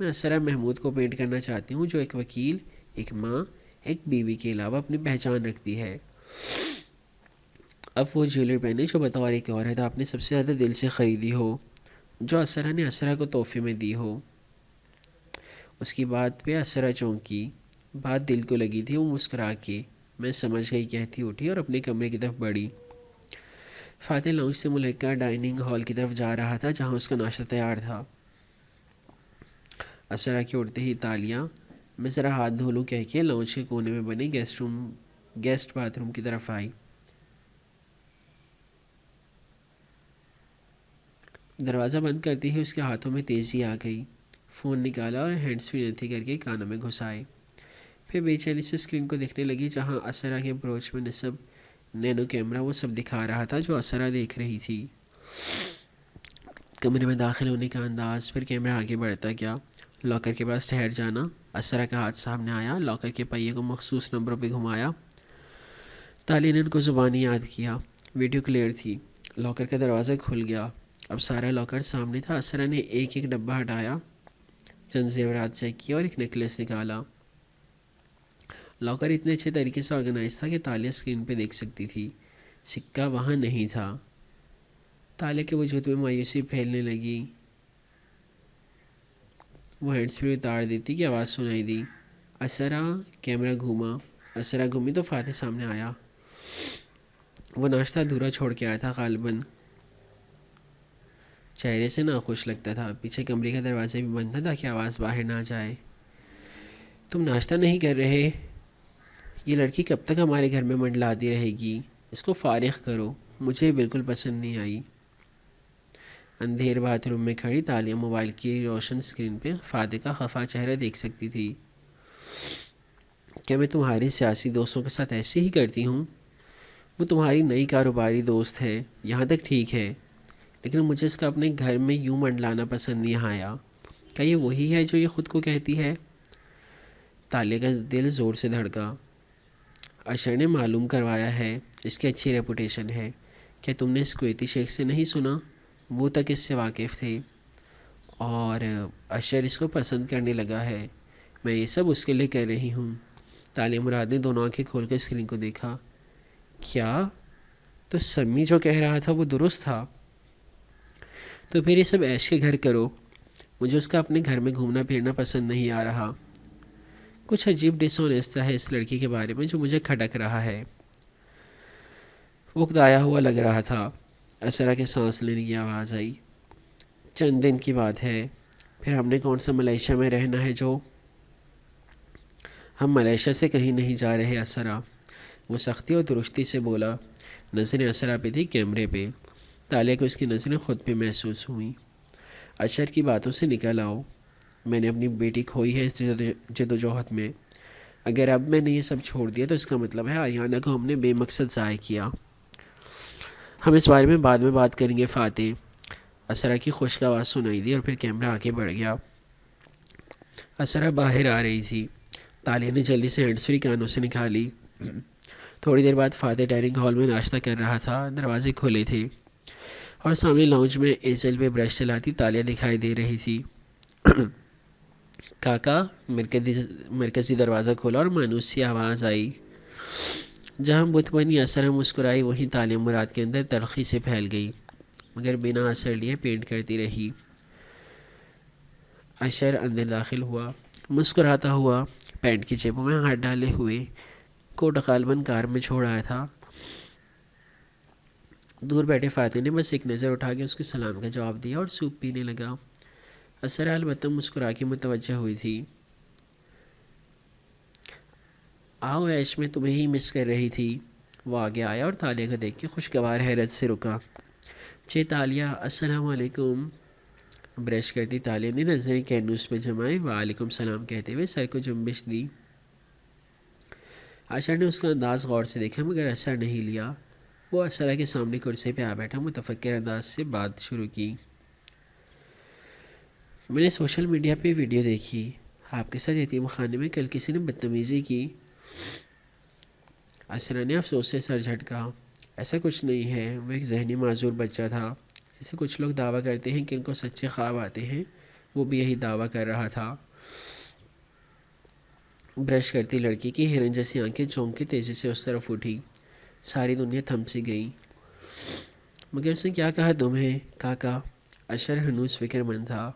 میں اسرا محمود کو پینٹ کرنا چاہتی ہوں جو ایک وکیل، ایک ماں، ایک بیوی کے علاوہ اپنی پہچان رکھتی ہے. اب وہ جیولری پہنے جو بطور ایک عورت آپ نے سب سے زیادہ دل سے خریدی ہو، جو اسرا نے اسرا کو تحفے میں دی ہو. اس کی بات پہ اسرا چونکی. بات دل کو لگی تھی. وہ مسکرا کے میں سمجھ گئی کہتی اٹھی اور اپنے کمرے کی طرف بڑھی. فاتح لاؤنج سے ملکہ ڈائننگ ہال کی طرف جا رہا تھا جہاں اس کا ناشتہ تیار تھا. اسرا کے اٹھتے ہی تالیاں میں ذرا ہاتھ دھو لوں کہہ کے لاؤنج کے کونے میں بنے گیسٹ باتھ روم کی طرف آئی. دروازہ بند کرتے ہی اس کے ہاتھوں میں تیزی آ گئی. فون نکالا اور ہینڈس فری نتھی کر کے کانوں میں گھسائے. پھر بے چینی سے اسکرین کو دیکھنے لگی جہاں اسرا کے بروچ میں نصب نینو کیمرہ وہ سب دکھا رہا تھا جو اسرا دیکھ رہی تھی. کمرے میں داخل ہونے کا انداز، پھر کیمرہ آگے بڑھتا گیا. لاکر کے پاس ٹھہر جانا. اسرا کا ہاتھ سامنے آیا. لاکر کے پہیے کو مخصوص نمبروں پہ گھمایا. تالی نے ان کو زبانی یاد کیا. ویڈیو کلیئر تھی. لاکر کا دروازہ کھل گیا. اب سارا لاکر سامنے تھا. اسرا نے ایک ایک ڈبہ ہٹایا، چند زیورات چیک کیا اور ایک نیکلس نکالا. لاکر اتنے اچھے طریقے سے آرگنائز تھا کہ تالیہ اسکرین پہ دیکھ سکتی تھی. سکہ وہاں نہیں تھا. تالیہ کے وجود میں مایوسی پھیلنے لگی. وہ ہینڈس فری اتار دیتی کہ آواز سنائی دی. اسرا. کیمرہ گھوما. اسرا گھومی تو فاتح سامنے آیا. وہ ناشتہ ادھورا چھوڑ کے آیا تھا. غالباً چہرے سے ناخوش لگتا تھا. پیچھے کمرے کا دروازہ بھی بند تھا تاکہ آواز باہر نہ جائے. تم ناشتہ نہیں کر رہے؟ یہ لڑکی کب تک ہمارے گھر میں منڈلاتی رہے گی؟ اس کو فارغ کرو. مجھے بالکل پسند نہیں آئی. اندھیر باتھ روم میں کھڑی تالیہ موبائل کی روشن اسکرین پہ فاتح کا خفا چہرہ دیکھ سکتی تھی. کیا میں تمہارے سیاسی دوستوں کے ساتھ ایسے ہی کرتی ہوں؟ وہ تمہاری نئی کاروباری دوست ہے، یہاں تک ٹھیک ہے، لیکن مجھے اس کا اپنے گھر میں یوں منڈلانا پسند نہیں آیا. کیا یہ وہی ہے جو یہ خود کو کہتی ہے؟ تالیہ کا دل زور سے دھڑکا. اشر نے معلوم کروایا ہے اس کی اچھی ریپوٹیشن ہے. کیا تم نے سکویتی شیخ سے نہیں سنا؟ وہ تک اس سے واقف تھے اور اشر اس کو پسند کرنے لگا ہے. میں یہ سب اس کے لیے کر رہی ہوں. تالیہ مراد نے دونوں آنکھیں کھول کر اسکرین کو دیکھا. کیا؟ تو سمی جو کہہ رہا تھا وہ درست تھا؟ تو پھر یہ سب عیش کے گھر کرو. مجھے اس کا اپنے گھر میں گھومنا پھرنا پسند نہیں آ رہا. کچھ عجیب ڈس آنیسٹا ہے اس لڑکی کے بارے میں جو مجھے کھٹک رہا ہے. وقت آیا ہوا لگ رہا تھا. اسرا کے سانس لینے کی آواز آئی. چند دن کی بات ہے. پھر ہم نے کون سا ملیشیا میں رہنا ہے جو؟ ہم ملیشیا سے کہیں نہیں جا رہے اسرا. وہ سختی اور درستی سے بولا. نظریں اسرا پہ تھی کیمرے پہ. تالیہ کو اس کی نظریں خود پہ محسوس ہوئیں. اشر کی باتوں سے نکل آؤ. میں نے اپنی بیٹی کھوئی ہے اس جدوجہد میں. اگر اب میں نے یہ سب چھوڑ دیا تو اس کا مطلب ہے آریانہ کو ہم نے بے مقصد ضائع کیا. ہم اس بارے میں بعد میں بات کریں گے فاتح. اسرا کی خشک آواز سنائی دی اور پھر کیمرہ آگے بڑھ گیا. اسرا باہر آ رہی تھی. تالیہ نے جلدی سے ہینڈس فری کانوں سے نکالی. تھوڑی دیر بعد فاتح ڈائننگ ہال میں ناشتہ کر رہا تھا. دروازے کھلے تھے اور سامنے لاؤنج میں ایزل پہ برش چلاتی تالیہ دکھائی دے رہی تھی. کاکا. مرکزی دروازہ کھولا اور مانوس سی آواز آئی. جہاں بت بنی اسرا مسکرائی وہیں تالیہ مراد کے اندر تلخی سے پھیل گئی، مگر بنا اثر لیے پینٹ کرتی رہی. اشر اندر داخل ہوا مسکراتا ہوا، پینٹ کی جیبوں میں ہاتھ ڈالے ہوئے. کوٹ غالباً کار میں چھوڑ آیا تھا. دور بیٹھے فاتح نے بس ایک نظر اٹھا کے اس کے سلام کا جواب دیا اور سوپ پینے لگا. اسرا البتہ مسکرا کے متوجہ ہوئی تھی. آؤ ایش، میں تمہیں ہی مس کر رہی تھی. وہ آگے آیا اور تالیہ کو دیکھ کے خوشگوار حیرت سے رکا. تالیہ. السلام علیکم. برش کرتی تالیہ نے نظریں کینوس پہ جمائے. وعلیکم السلام کہتے ہوئے سر کو جنبش دی. اشر نے اس کا انداز غور سے دیکھا مگر اثر نہیں لیا. وہ اسرا کے سامنے کرسی پہ آ بیٹھا متفکر انداز سے بات شروع کی. میں نے سوشل میڈیا پہ ویڈیو دیکھی. آپ کے ساتھ یتیم خانے میں کل کسی نے بدتمیزی کی. اسرا نے افسوس سے سر جھٹکا. ایسا کچھ نہیں ہے. وہ ایک ذہنی معذور بچہ تھا. جیسے کچھ لوگ دعویٰ کرتے ہیں کہ ان کو سچے خواب آتے ہیں، وہ بھی یہی دعویٰ کر رہا تھا۔ برش کرتی لڑکی کی ہرن جیسی آنکھیں چونک کے تیزی سے اس طرف اٹھی۔ ساری دنیا تھم سی گئی۔ مگر اس نے کیا کہا تمہیں کاکا؟ اشر ہنوز فکر مند تھا۔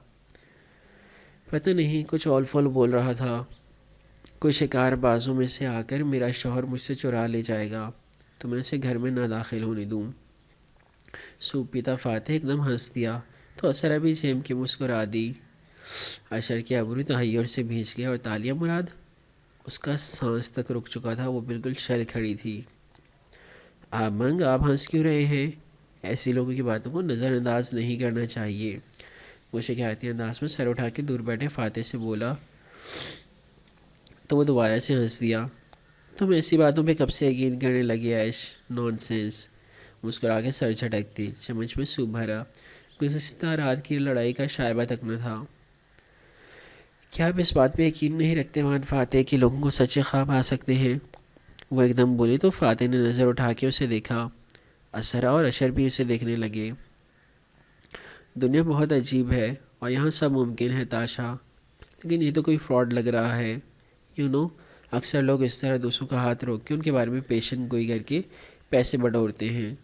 پتہ نہیں، کچھ اول فول بول رہا تھا، کوئی شکار بازوں میں سے آ کر میرا شوہر مجھ سے چرا لے جائے گا تو میں اسے گھر میں نہ داخل ہونے دوں۔ سوپ پیتا فاتح ایک دم ہنس دیا تو اسرا بھی جھیم کے مسکرا دی۔ اشر کے ابرو تحیر سے بھیج گئے اور تالیہ مراد اس کا سانس تک رک چکا تھا، وہ بالکل شل کھڑی تھی۔ آبنگ، آپ ہنس کیوں رہے ہیں؟ ایسی لوگوں کی باتوں کو نظر انداز نہیں کرنا چاہیے۔ وہ شکایتی انداز میں سر اٹھا کے دور بیٹھے فاتح سے بولا تو وہ دوبارہ سے ہنس دیا۔ تم ایسی باتوں پہ کب سے یقین کرنے لگے ایش؟ نان سینس۔ مسکرا کے سر جھٹکتی، چمچ میں سوپ بھرا۔ گزشتہ رات کی لڑائی کا شائبہ تک نہ تھا۔ کیا آپ اس بات پہ یقین نہیں رکھتے وان فاتح کہ لوگوں کو سچے خواب آ سکتے ہیں؟ وہ ایک دم بولی تو فاتح نے نظر اٹھا کے اسے دیکھا۔ اسرا اور اشر بھی اسے دیکھنے لگے۔ دنیا بہت عجیب ہے اور یہاں سب ممکن ہے تاشا، لیکن یہ تو کوئی فراڈ لگ رہا ہے۔ اکثر لوگ اس طرح دوسروں کا ہاتھ روک کے ان کے بارے میں پیشن گوئی کر کے پیسے بٹورتے ہیں۔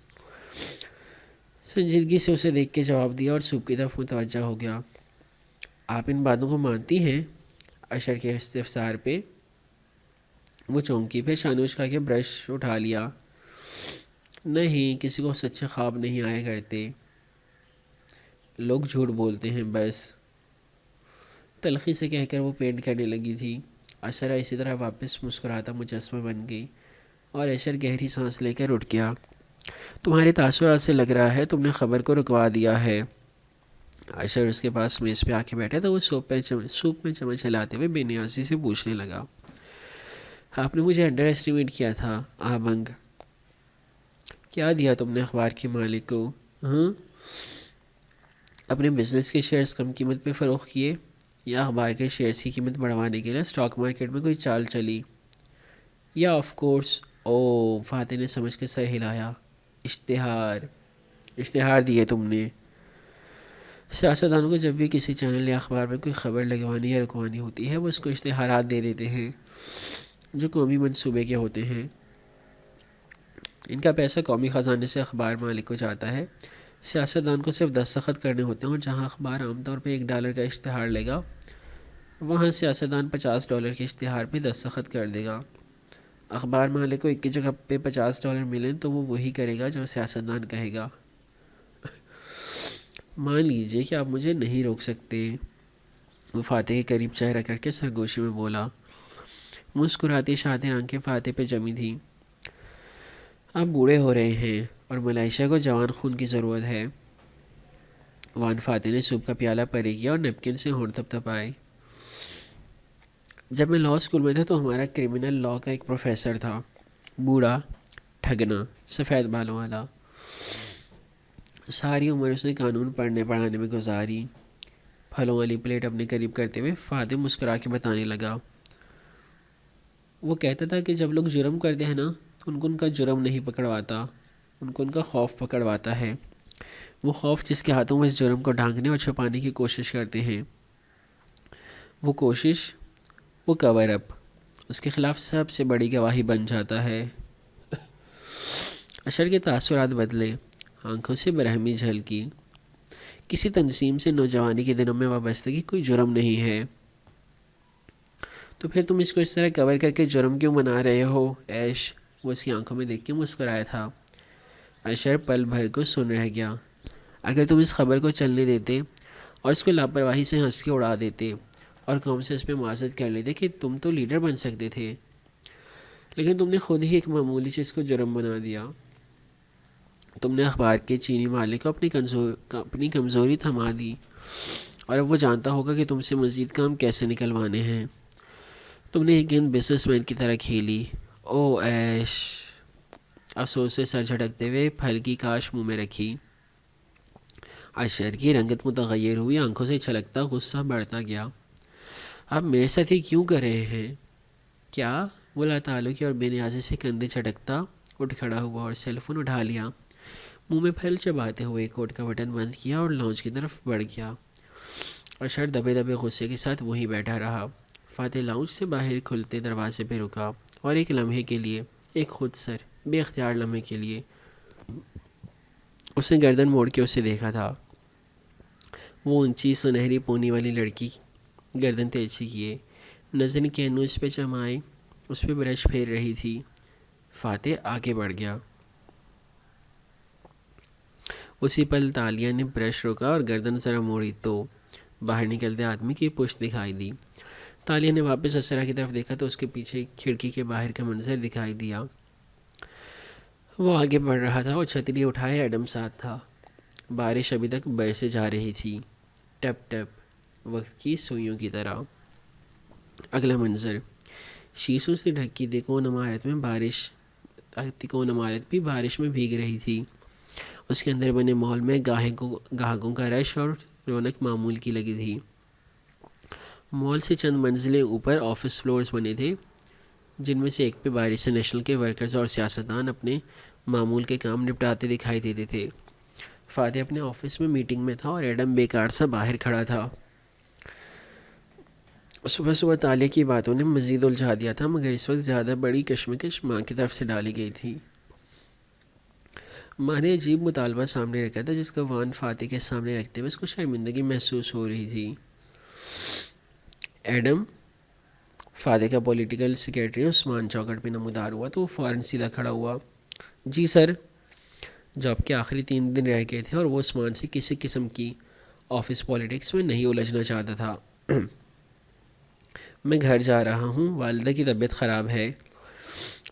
سنجیدگی سے اسے دیکھ کے جواب دیا اور سوپ کی طرف متوجہ ہو گیا۔ آپ ان باتوں کو مانتی ہیں؟ اشر کے استفسار پہ وہ چونکی، پھر شانوش کھا کے برش اٹھا لیا۔ نہیں، کسی کو سچے خواب نہیں آیا کرتے، لوگ جھوٹ بولتے ہیں بس۔ تلخی سے کہہ کر وہ پینٹ کرنے لگی تھی۔ اسرا اسی طرح واپس مسکراتا مجسمہ بن گئی اور اشر گہری سانس لے کر اٹھ گیا۔ تمہارے تاثرات سے لگ رہا ہے تم نے خبر کو رکوا دیا ہے۔ اشر اس کے پاس میز پہ آ کے بیٹھا تو وہ سوپ میں چمچ ہلاتے ہوئے بے نیازی سے پوچھنے لگا، آپ نے مجھے انڈر ایسٹیمیٹ کیا تھا آبنگ۔ کیا دیا تم نے اخبار کے مالک کو؟ ہاں، اپنے بزنس کے شیئرز کم قیمت پہ فروخت کیے یا اخبار کے شیئرز کی قیمت بڑھوانے کے لیے اسٹاک مارکیٹ میں کوئی چال چلی؟ یا آف کورس، فاتح نے سمجھ کے سر ہلایا، اشتہار دیے تم نے۔ سیاستدانوں کو جب بھی کسی چینل یا اخبار میں کوئی خبر لگوانی یا رکوانی ہوتی ہے وہ اس کو اشتہارات دے دیتے ہیں جو قومی منصوبے کے ہوتے ہیں۔ ان کا پیسہ قومی خزانے سے اخبار مالک کو جاتا ہے۔ سیاستدان کو صرف دستخط کرنے ہوتے ہیں اور جہاں اخبار عام طور پہ $1 کا اشتہار لے گا وہاں سیاستدان $50 کے اشتہار پہ دستخط کر دے گا۔ اخبار مالک کو ایک کی جگہ پہ $50 ملیں تو وہ وہی کرے گا جو سیاستدان کہے گا۔ مان لیجئے کہ آپ مجھے نہیں روک سکتے، وہ فاتح کے قریب چہرہ کر کے سرگوشی میں بولا۔ مسکراتی شاطر آنکھیں فاتح پہ جمی تھیں۔ آپ بوڑھے ہو رہے ہیں اور ملائیشیا کو جوان خون کی ضرورت ہے۔ وان فاتح نے سوپ کا پیالہ پرے کیا اور نیپکن سے ہونٹ تھپتھپائے۔ جب میں لاء اسکول میں تھا تو ہمارا کرمنل لاء کا ایک پروفیسر تھا، بوڑھا، ٹھگنا، سفید بالوں والا۔ ساری عمر اس نے قانون پڑھانے میں گزاری۔ پھلوں والی پلیٹ اپنے قریب کرتے ہوئے فاتح مسکرا کے بتانے لگا، وہ کہتا تھا کہ جب لوگ جرم کرتے ہیں نا تو ان کو ان کا جرم نہیں پکڑواتا، ان کو ان کا خوف پکڑواتا ہے۔ وہ خوف جس کے ہاتھوں وہ اس جرم کو ڈھانکنے اور چھپانے کی کوشش کرتے ہیں، وہ کوشش، وہ کور اپ اس کے خلاف سب سے بڑی گواہی بن جاتا ہے۔ اشر کے تاثرات بدلے، آنکھوں سے برہمی جھلکی۔ کسی تنظیم سے نوجوانی کے دنوں میں وابستگی کوئی جرم نہیں ہے، تو پھر تم اس کو اس طرح کور کر کے جرم کیوں منا رہے ہو ایش؟ وہ اس کی آنکھوں میں دیکھ کے مسکرایا تھا۔ اشر پل بھر کو سن رہ گیا۔ اگر تم اس خبر کو چلنے دیتے اور اس کو لاپرواہی سے ہنس کے اڑا دیتے اور قوم سے اس پہ معذرت کر لیتے کہ تم تو لیڈر بن سکتے تھے، لیکن تم نے خود ہی ایک معمولی چیز کو جرم بنا دیا۔ تم نے اخبار کے چینی مالک کو اپنی کمزوری تھما دی اور اب وہ جانتا ہوگا کہ تم سے مزید کام کیسے نکلوانے ہیں۔ تم نے ایک گیند بزنس مین کی طرح کھیلی۔ او ایش، افسوس سے سر جھٹکتے ہوئے پھل کی کاش منہ میں رکھی۔ اشر کی رنگت متغیر ہوئی، آنکھوں سے چھلکتا غصہ بڑھتا گیا۔ آپ میرے ساتھ یہ کیوں کر رہے ہیں؟ کیا؟ وہ لاتعلقی اور بے نیازی سے کندھے چٹکتا اٹھ کھڑا ہوا اور سیل فون اٹھا لیا۔ منہ میں پھل چباتے ہوئے کوٹ کا بٹن بند کیا اور لانچ کی طرف بڑھ گیا۔ اشر دبے دبے غصے کے ساتھ وہیں بیٹھا رہا۔ فاتح لاؤنج سے باہر کھلتے دروازے پہ رکا اور ایک لمحے کے لیے، ایک خود سر بے اختیار لمحے کے لیے، اس نے گردن موڑ کے اسے دیکھا تھا۔ وہ اونچی سنہری پونی والی لڑکی گردن تیزی کیے، نظر کینوس پہ جمائے اس پہ برش پھیر رہی تھی۔ فاتح آگے بڑھ گیا۔ اسی پل تالیہ نے برش روکا اور گردن ذرا موڑی تو باہر نکلتے آدمی کی پشت دکھائی دی۔ تالیہ نے واپس اسرا کی طرف دیکھا تو اس کے پیچھے کھڑکی کے باہر کا منظر دکھائی دیا۔ وہ آگے بڑھ رہا تھا اور چھتری اٹھائے ایڈم ساتھ تھا۔ بارش ابھی تک برسے جا رہی تھی، ٹپ ٹپ، وقت کی سوئیوں کی طرح۔ اگلا منظر، شیشوں سے ڈھکی تکون عمارت بھی بارش میں بھیگ رہی تھی۔ اس کے اندر بنے مال میں گاہکوں کا رش اور رونق معمول کی لگی تھی۔ مال سے چند منزلیں اوپر آفس فلورز بنے تھے، جن میں سے ایک پہ بارش سے نیشنل کے ورکرز اور سیاستدان اپنے معمول کے کام نپٹاتے دکھائی دیتے تھے۔ فاتح اپنے آفس میں میٹنگ میں تھا اور ایڈم بیکار سا باہر کھڑا تھا۔ صبح صبح تالیہ کی باتوں نے مزید الجھا دیا تھا، مگر اس وقت زیادہ بڑی کشمکش ماں کی طرف سے ڈالی گئی تھی۔ ماں نے عجیب مطالبہ سامنے رکھا تھا جس کا وان فاتح کے سامنے رکھتے ہوئے اس کو شرمندگی محسوس ہو رہی تھی۔ ایڈم، فاتح کا پولیٹیکل سیکریٹری عثمان چوکٹ پہ نمودار ہوا تو وہ فوراً سیدھا کھڑا ہوا۔ جی سر۔ جاب کے آخری 3 دن رہ گئے تھے اور وہ عثمان سے کسی قسم کی آفس پالیٹکس میں نہیں الجھنا چاہتا تھا۔ میں گھر جا رہا ہوں، والدہ کی طبیعت خراب ہے۔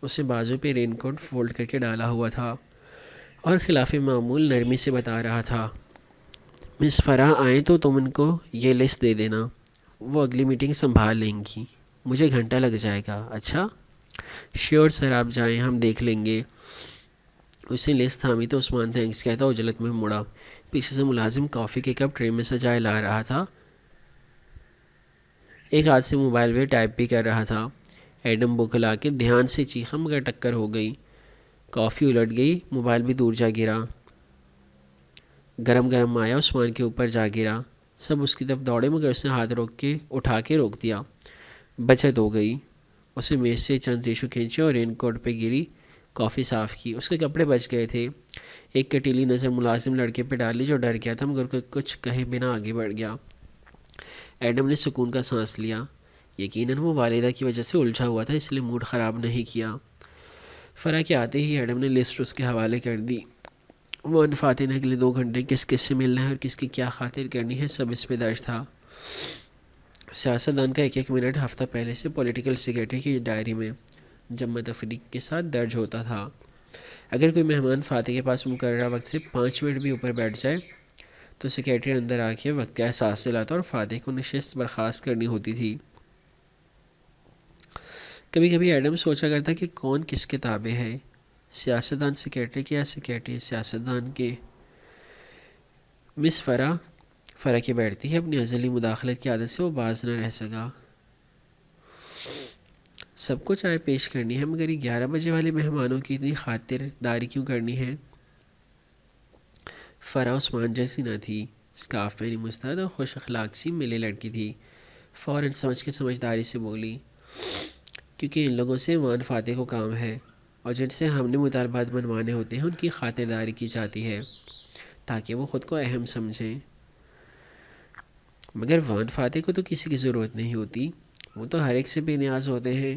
اسے بازو پہ رین کوٹ فولڈ کر کے ڈالا ہوا تھا اور خلاف معمول نرمی سے بتا رہا تھا، مس فرح آئیں تو تم ان کو یہ لسٹ دے دینا، وہ اگلی میٹنگ سنبھال لیں گی، مجھے گھنٹہ لگ جائے گا۔ اچھا شیور سر، آپ جائیں، ہم دیکھ لیں گے۔ اسے لسٹ تھامی تو عثمان تھینکس کہتا اجلت میں مڑا۔ پیچھے سے ملازم کافی کے کپ ٹرے میں سجائے لا رہا تھا، ایک ہاتھ سے موبائل پہ ٹائپ بھی کر رہا تھا۔ ایڈم بکھلا کے دھیان سے چیخا مگر ٹکر ہو گئی، کافی الٹ گئی، موبائل بھی دور جا گرا۔ گرم گرم آیا عثمان کے اوپر جا گرا۔ سب اس کی طرف دوڑے مگر اس نے ہاتھ اٹھا کے روک دیا۔ بچت ہو گئی۔ اسے میز سے چند ٹیشو کھینچے اور رین کوٹ پہ گری کافی صاف کی۔ اس کے کپڑے بچ گئے تھے۔ ایک کٹیلی نظر ملازم لڑکے پہ ڈالی جو ڈر گیا تھا مگر کچھ کہے بنا آگے بڑھ گیا۔ ایڈم نے سکون کا سانس لیا۔ یقیناً وہ والدہ کی وجہ سے الجھا ہوا تھا، اس لیے موڈ خراب نہیں کیا۔ فرح کے آتے ہی ایڈم نے لسٹ اس کے حوالے کر دی۔ وان فاتح نے اگلے 2 گھنٹے کس کس سے ملنا ہے اور کس کی کیا خاطر کرنی ہے سب اس پہ درج تھا۔ سیاستدان کا ایک منٹ ہفتہ پہلے سے پولیٹیکل سیکریٹری کی ڈائری میں جمع تفریق کے ساتھ درج ہوتا تھا۔ اگر کوئی مہمان فاتح کے پاس مقررہ وقت سے 5 منٹ بھی اوپر بیٹھ جائے تو سیکریٹری اندر آ کے وقت کا احساس دلاتا اور فاتح کو نشست برخاست کرنی ہوتی تھی۔ کبھی کبھی ایڈم سوچا کرتا کہ کون کس کے تابع ہے، سیاستدان سیکریٹری کے یا سیکریٹری سیاستدان کے۔ مس فرح کے بیٹھتی ہے، اپنی ازلی مداخلت کی عادت سے وہ باز نہ رہ سکا۔ سب کو چائے پیش کرنی ہے مگر یہ 11 بجے والے مہمانوں کی اتنی خاطر داری کیوں کرنی ہے؟ فرح عثمان جیسی نہ تھی، اسکارف پہنی مستعد اور خوش اخلاق سی ملے لڑکی تھی۔ فوراً سمجھ کے سمجھداری سے بولی، کیونکہ ان لوگوں سے وان فاتح کو کام ہے اور جن سے ہم نے مطالبات بنوانے ہوتے ہیں ان کی خاطرداری کی جاتی ہے تاکہ وہ خود کو اہم سمجھیں۔ مگر وان فاتح کو تو کسی کی ضرورت نہیں ہوتی، وہ تو ہر ایک سے بے نیاز ہوتے ہیں۔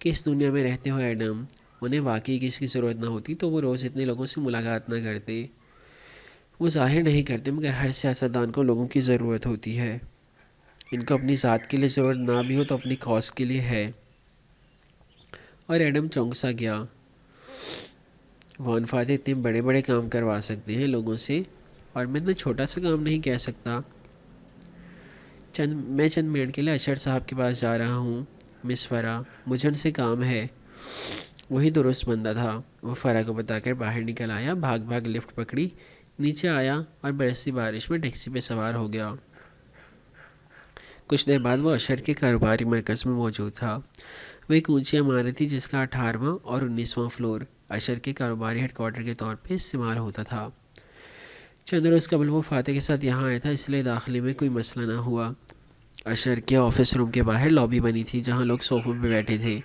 کس دنیا میں رہتے ہو ایڈم؟ انہیں واقعی کسی کی ضرورت نہ ہوتی تو وہ روز اتنے لوگوں سے ملاقات نہ کرتے۔ وہ ظاہر نہیں کرتے مگر ہر سیاستدان کو لوگوں کی ضرورت ہوتی ہے۔ ان کو اپنی ذات کے لیے ضرورت نہ بھی ہو تو اپنی کاز کے لیے ہے۔ اور ایڈم چونک سا گیا۔ وان فاتح اتنے بڑے بڑے کام کروا سکتے ہیں لوگوں سے اور میں اتنا چھوٹا سا کام نہیں کہہ سکتا۔ میں چند منٹ کے لیے اشر صاحب کے پاس جا رہا ہوں مس فرح، مجھے ان سے کام ہے۔ وہی درست بندہ تھا۔ وہ فرح کو بتا کر باہر نکل آیا، بھاگ لفٹ پکڑی، نیچے آیا اور برستی بارش میں ٹیکسی پہ سوار ہو گیا۔ کچھ دیر بعد وہ اشر کے کاروباری مرکز میں موجود تھا۔ وہ ایک اونچی عمارت تھی جس کا 18واں اور 19واں فلور اشر کے کاروباری ہیڈ کوارٹر کے طور پہ استعمال ہوتا تھا۔ چند روز قبل وہ فاتح کے ساتھ یہاں آیا تھا، اس لیے داخلے میں کوئی مسئلہ نہ ہوا۔ اشر کے آفس روم کے باہر لابی بنی تھی جہاں لوگ صوفوں پہ بیٹھے تھے۔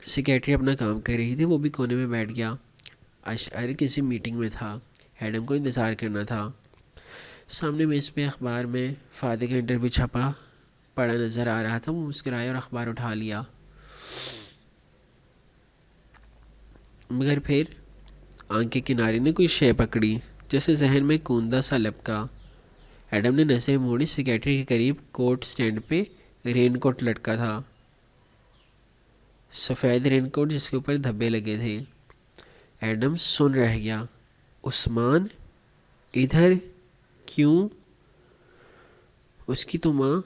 سیکریٹری اپنا کام کر رہی تھی، وہ بھی کونے میں بیٹھ گیا۔ اشر کسی میٹنگ میں تھا، ایڈم کو انتظار کرنا تھا۔ سامنے میز پہ اخبار میں فاتح کا انٹرویو چھپا پڑا نظر آ رہا تھا۔ وہ مسکرایا اور اخبار اٹھا لیا، مگر پھر آنکھ کے کنارے نے کوئی شے پکڑی جیسے ذہن میں کوندہ سا لپکا۔ ایڈم نے نظریں موڑی، سیکریٹری کے قریب کوٹ سٹینڈ پہ رین کوٹ لٹکا تھا، سفید رین کوٹ جس کے اوپر دھبے لگے تھے۔ ایڈم سن رہ گیا۔ عثمان ادھر کیوں؟ اس کی تو ماں۔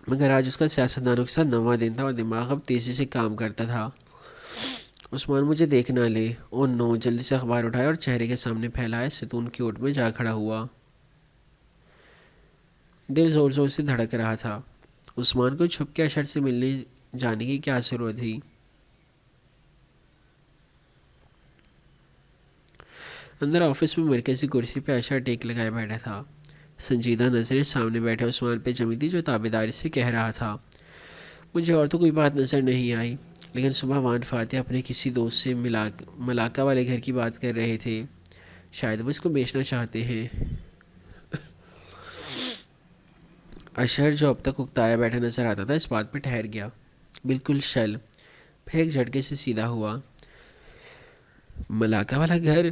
مگر آج اس کا سیاستدانوں کے ساتھ 9واں دن تھا اور دماغ اب تیزی سے کام کرتا تھا۔ عثمان مجھے دیکھ نہ لے۔ او نو، جلدی سے اخبار اٹھایا اور چہرے کے سامنے پھیلائے ستون کی اوٹ میں جا کھڑا ہوا۔ دل زور زور سے دھڑک رہا تھا۔ عثمان کو چھپ کے اشر سے ملنے جانے کی کیا ضرورت تھی؟ اندر آفس میں مرکزی کرسی پہ اشر ٹیک لگائے بیٹھا تھا۔ سنجیدہ نظریں سامنے بیٹھے عثمان پہ جمی تھی جو تابعداری سے کہہ رہا تھا، مجھے اور تو کوئی بات نظر نہیں آئی، لیکن صبح وان فاتح اپنے کسی دوست سے ملاقہ والے گھر کی بات کر رہے تھے، شاید وہ اس کو بیچنا چاہتے ہیں۔ اشر جو اب تک اکتایا بیٹھا نظر آتا تھا اس بات پہ ٹھہر گیا، بالکل شل، پھر ایک جھٹکے سے سیدھا ہوا۔ ملاقہ والا گھر؟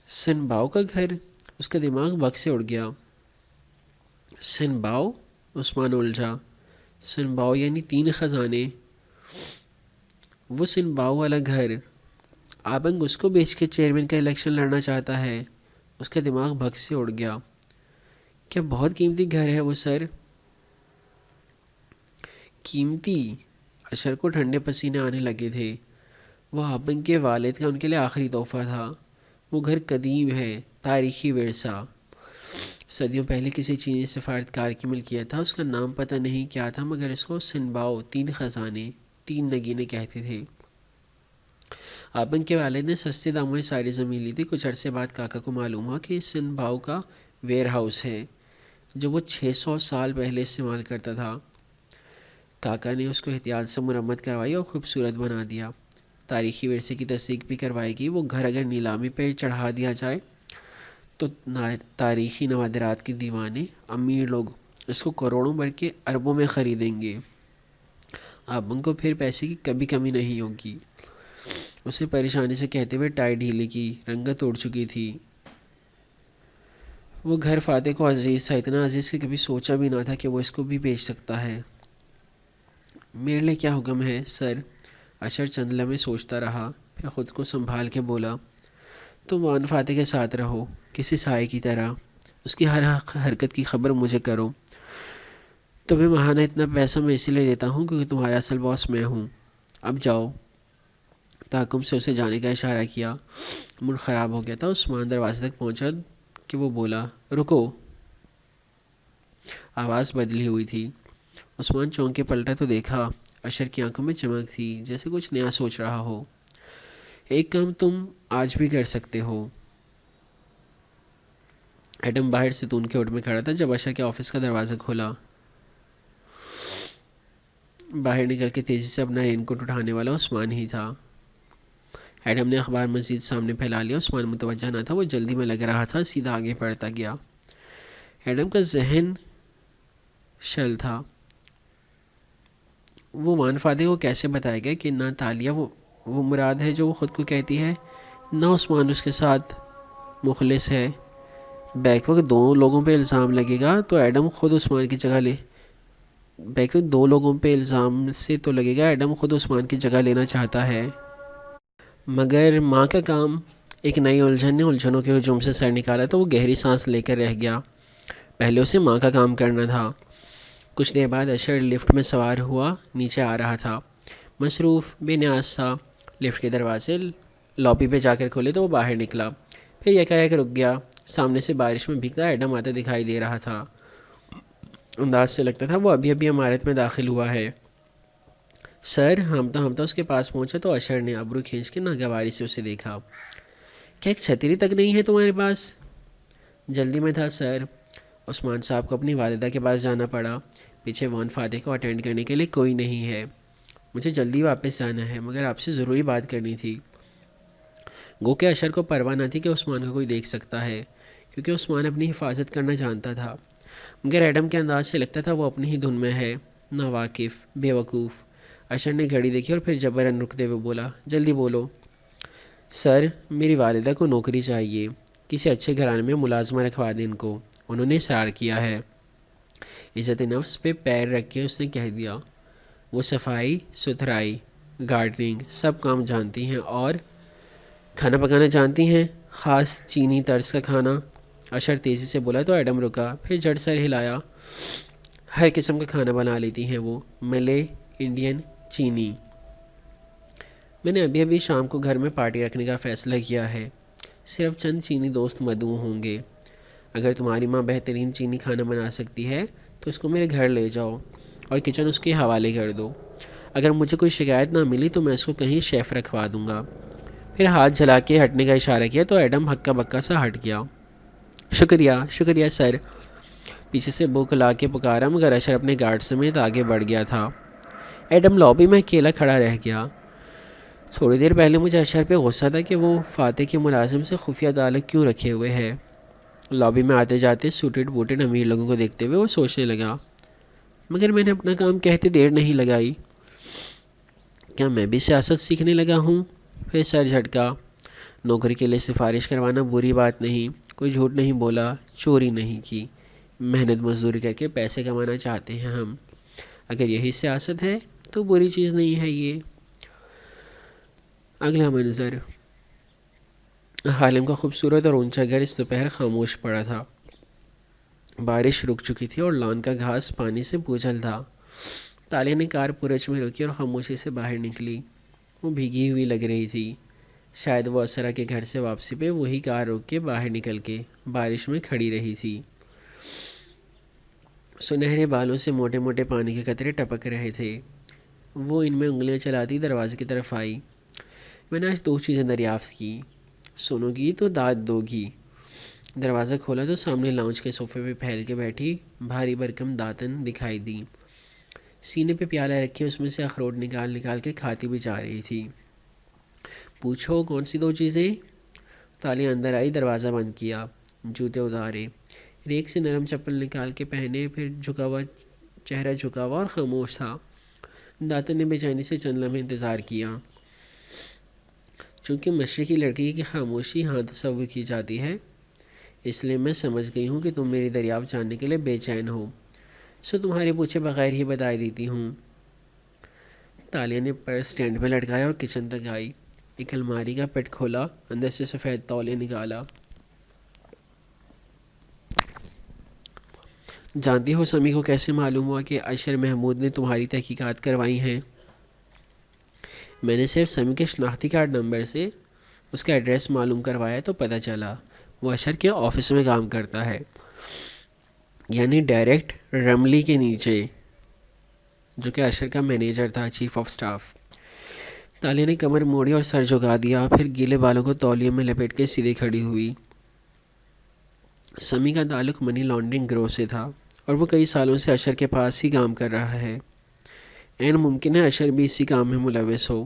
سن باؤ کا گھر؟ اس کا دماغ بگ سے اڑ گیا۔ سن باؤ؟ عثمان الجھا۔ سن باؤ یعنی 3 خزانے؟ وہ سن باؤ والا گھر؟ آبنگ اس کو بیچ کے چیئرمین کا الیکشن لڑنا چاہتا ہے؟ اس کا دماغ بھگ سے اڑ گیا۔ کیا بہت قیمتی گھر ہے وہ سر؟ قیمتی؟ اشر کو ٹھنڈے پسینے آنے لگے تھے۔ وہ آبنگ کے والد کا ان کے لیے آخری تحفہ تھا۔ وہ گھر قدیم ہے، تاریخی ورثہ، صدیوں پہلے کسی چینی سفارتکار کی ملکیت تھا۔ اس کا نام پتہ نہیں کیا تھا، مگر اس کو سن باؤ 3 خزانے 3 نگینے کہتے تھے۔ آبنگ کے والد نے سستے داموں میں ساری زمین لی تھی۔ کچھ عرصے بعد کاکا کو معلوم ہوا کہ سن باؤ کا ویئر ہاؤس ہے جو وہ 600 سال پہلے استعمال کرتا تھا۔ کاکا نے اس کو احتیاط سے مرمت کروائی اور خوبصورت بنا دیا۔ تاریخی ورثے کی تصدیق بھی کروائی گئی۔ وہ گھر اگر نیلامی پہ چڑھا دیا جائے تو تاریخی نوادرات کے دیوانے امیر لوگ اس کو کروڑوں بلکہ اربوں میں خریدیں گے۔ آبنگ کو پھر پیسے کی کبھی کمی نہیں ہوگی۔ اسے پریشانی سے کہتے ہوئے ٹائی ڈھیلی کی، رنگت اڑ چکی تھی۔ وہ گھر فاتح کو عزیز تھا، اتنا عزیز کہ کبھی سوچا بھی نہ تھا کہ وہ اس کو بھی بیچ سکتا ہے۔ میرے لیے کیا حکم ہے سر؟ اشر چند لمحے سوچتا رہا، پھر خود کو سنبھال کے بولا، تم وان فاتح کے ساتھ رہو، کسی سائے کی طرح۔ اس کی ہر حرکت کی خبر مجھے کرو۔ تمہیں ماہانہ اتنا پیسہ میں اسی لیے دیتا ہوں کیونکہ تمہارا اصل باس میں ہوں۔ اب جاؤ۔ تحکم سے اسے جانے کا اشارہ کیا۔ موڈ خراب ہو گیا تھا۔ عثمان دروازے تک پہنچا کہ وہ بولا، رکو۔ آواز بدلی ہوئی تھی۔ عثمان چونک کے پلٹا تو دیکھا اشر کی آنکھوں میں چمک تھی، جیسے کچھ نیا سوچ رہا ہو۔ ایک کام تم آج بھی کر سکتے ہو۔ ایڈم باہر ستون کے اوٹ میں کھڑا تھا جب اشر کے آفس کا دروازہ کھولا۔ باہر نکل کے تیزی سے اپنا رین کوٹ اٹھانے والا عثمان ہی تھا۔ ایڈم نے اخبار مزید سامنے پھیلا لیا۔ عثمان متوجہ نہ تھا، وہ جلدی میں لگ رہا تھا، سیدھا آگے بڑھتا گیا۔ ایڈم کا ذہن شل تھا۔ وہ وان فاتح کو کیسے بتائے گا کہ نہ تالیہ وہ مراد ہے جو وہ خود کو کہتی ہے، نہ عثمان اس کے ساتھ مخلص ہے۔ بیک وقت 2 لوگوں پہ الزام لگے گا تو ایڈم خود عثمان کی جگہ بیک وقت 2 لوگوں پہ الزام سے تو لگے گا ایڈم خود عثمان کی جگہ لینا چاہتا ہے۔ مگر ماں کا کام؟ ایک نئی الجھن نے الجھنوں کے ہجوم سے سر نکالا تو وہ گہری سانس لے کر رہ گیا۔ پہلے اسے ماں کا کام کرنا تھا۔ کچھ دیر بعد اشر لفٹ میں سوار ہوا نیچے آ رہا تھا، مصروف، بے نیاز تھا۔ لفٹ کے دروازے لابی پہ جا کر کھولے تو وہ باہر نکلا، پھر یکایک رک گیا۔ سامنے سے بارش میں بھیگتا ایڈم آتا دکھائی دے رہا تھا۔ انداز سے لگتا تھا وہ ابھی ابھی عمارت میں داخل ہوا ہے۔ سر ہم تو اس کے پاس پہنچا تو اشر نے ابرو کھینچ کے ناگواری سے اسے دیکھا. کیا ایک چھتری تک نہیں ہے تمہارے پاس؟ جلدی میں تھا سر. عثمان صاحب کو اپنی والدہ کے پاس جانا پڑا. پیچھے وان فاتح کو اٹینڈ کرنے کے لیے کوئی نہیں ہے. مجھے جلدی واپس جانا ہے مگر آپ سے ضروری بات کرنی تھی. گو کہ اشر کو پرواہ نہ تھی کہ عثمان کو کوئی دیکھ سکتا ہے کیونکہ عثمان اپنی حفاظت کرنا جانتا تھا. مگر ایڈم کے انداز سے لگتا تھا وہ اپنی ہی دھن میں ہے. ناواقف، بے وقوف. اشر نے گھڑی دیکھی اور پھر جبراً رکتے ہوئے بولا جلدی بولو. سر میری والدہ کو نوکری چاہیے. کسی اچھے گھرانے میں ملازمہ رکھوا دیں ان کو. انہوں نے اصرار کیا ہے. عزت نفس پہ پیر رکھ کے اس نے کہہ دیا. وہ صفائی ستھرائی گارڈننگ سب کام جانتی ہیں اور کھانا پکانا جانتی ہیں، خاص چینی طرز کا کھانا. اشر تیزی سے بولا تو ایڈم رکا، پھر جڑ سر ہلایا. ہر قسم کا کھانا بنا لیتی ہیں وہ، ملے، انڈین، چینی. میں نے ابھی شام کو گھر میں پارٹی رکھنے کا فیصلہ کیا ہے. صرف چند چینی دوست مدعو ہوں گے. اگر تمہاری ماں بہترین چینی کھانا بنا سکتی ہے تو اس کو میرے گھر لے جاؤ اور کچن اس کے حوالے کر دو. اگر مجھے کوئی شکایت نہ ملی تو میں اس کو کہیں شیف رکھوا دوں گا. پھر ہاتھ جلا کے ہٹنے کا اشارہ کیا تو ایڈم ہکا بکا سا ہٹ گیا. شکریہ شکریہ سر. پیچھے سے بھوک لا کے پکارا مگر اشر اپنے گارڈ سمیت آگے بڑھ گیا تھا. ایڈم لابی میں اکیلا کھڑا رہ گیا. تھوڑی دیر پہلے مجھے اشر پہ غصہ تھا کہ وہ فاتح کے ملازم سے خفیہ تعلق کیوں رکھے ہوئے ہے. لابی میں آتے جاتے سوٹڈ بوٹڈ امیر لوگوں کو دیکھتے ہوئے وہ سوچنے لگا مگر میں نے اپنا کام کہتے دیر نہیں لگائی. کیا میں بھی سیاست سیکھنے لگا ہوں؟ پھر سر جھٹکا. نوکری کے لیے سفارش کروانا بری بات نہیں. کوئی جھوٹ نہیں بولا، چوری نہیں کی. محنت مزدوری کر کے پیسے کمانا چاہتے ہیں ہم. اگر یہی سیاست ہے تو بری چیز نہیں ہے یہ. اگلا منظر. حالم کا خوبصورت اور اونچا گھر اس دوپہر خاموش پڑا تھا. بارش رک چکی تھی اور لان کا گھاس پانی سے بوجھل تھا. تالیہ نے کار پورچ میں رکی اور خاموشی سے باہر نکلی. وہ بھیگی ہوئی لگ رہی تھی. شاید وہ اسرا کے گھر سے واپسی پہ وہی کار روک کے باہر نکل کے بارش میں کھڑی رہی تھی. سنہرے بالوں سے موٹے موٹے پانی کے قطرے ٹپک رہے تھے. وہ ان میں انگلیاں چلاتی دروازے کی طرف آئی. میں نے آج 2 چیزیں دریافت کی. سنو گی تو داد دو گی. دروازہ کھولا تو سامنے لاؤنج کے صوفے پہ پھیل کے بیٹھی بھاری بھرکم داتن دکھائی دی. سینے پہ پیالہ رکھے اس میں سے اخروٹ نکال نکال کے کھاتی بھی جا رہی تھی. پوچھو کون سی 2 چیزیں؟ تالیہ اندر آئی، دروازہ بند کیا، جوتے اتارے، ریک سے نرم چپل نکال کے پہنے، پھر چہرہ جھکا ہوا اور خاموش تھا. داتن نے بے چینی سے چند لمحے انتظار کیا. چونکہ مشرقی لڑکی کی خاموشی ہاں تصور کی جاتی ہے اس لیے میں سمجھ گئی ہوں کہ تم میری دریافت جاننے کے لیے بے چین ہو، سو تمہارے پوچھے بغیر ہی بتا دیتی ہوں. تالیہ نے پرس اسٹینڈ پہ لٹکایا اور کچن تک آئی. ایک الماری کا پٹ کھولا، اندر سے سفید تولیہ نکالا. جانتی ہو سمی کو کیسے معلوم ہوا کہ اشر محمود نے تمہاری تحقیقات کروائی ہیں؟ میں نے صرف سمی کے شناختی کارڈ نمبر سے اس کا ایڈریس معلوم کروایا تو پتہ چلا وہ اشر کے آفس میں کام کرتا ہے، یعنی ڈائریکٹ رملی کے نیچے، جو کہ اشر کا مینیجر تھا، چیف آف سٹاف. تالیہ نے کمر موڑی اور سر جھکا دیا، پھر گیلے بالوں کو تولیے میں لپیٹ کے سیدھے کھڑی ہوئی. سمی کا تعلق منی لانڈرنگ گروہ سے تھا اور وہ کئی سالوں سے اشر کے پاس ہی کام کر رہا ہے. عین ممکن ہے اشر بھی اسی کام میں ملوث ہو.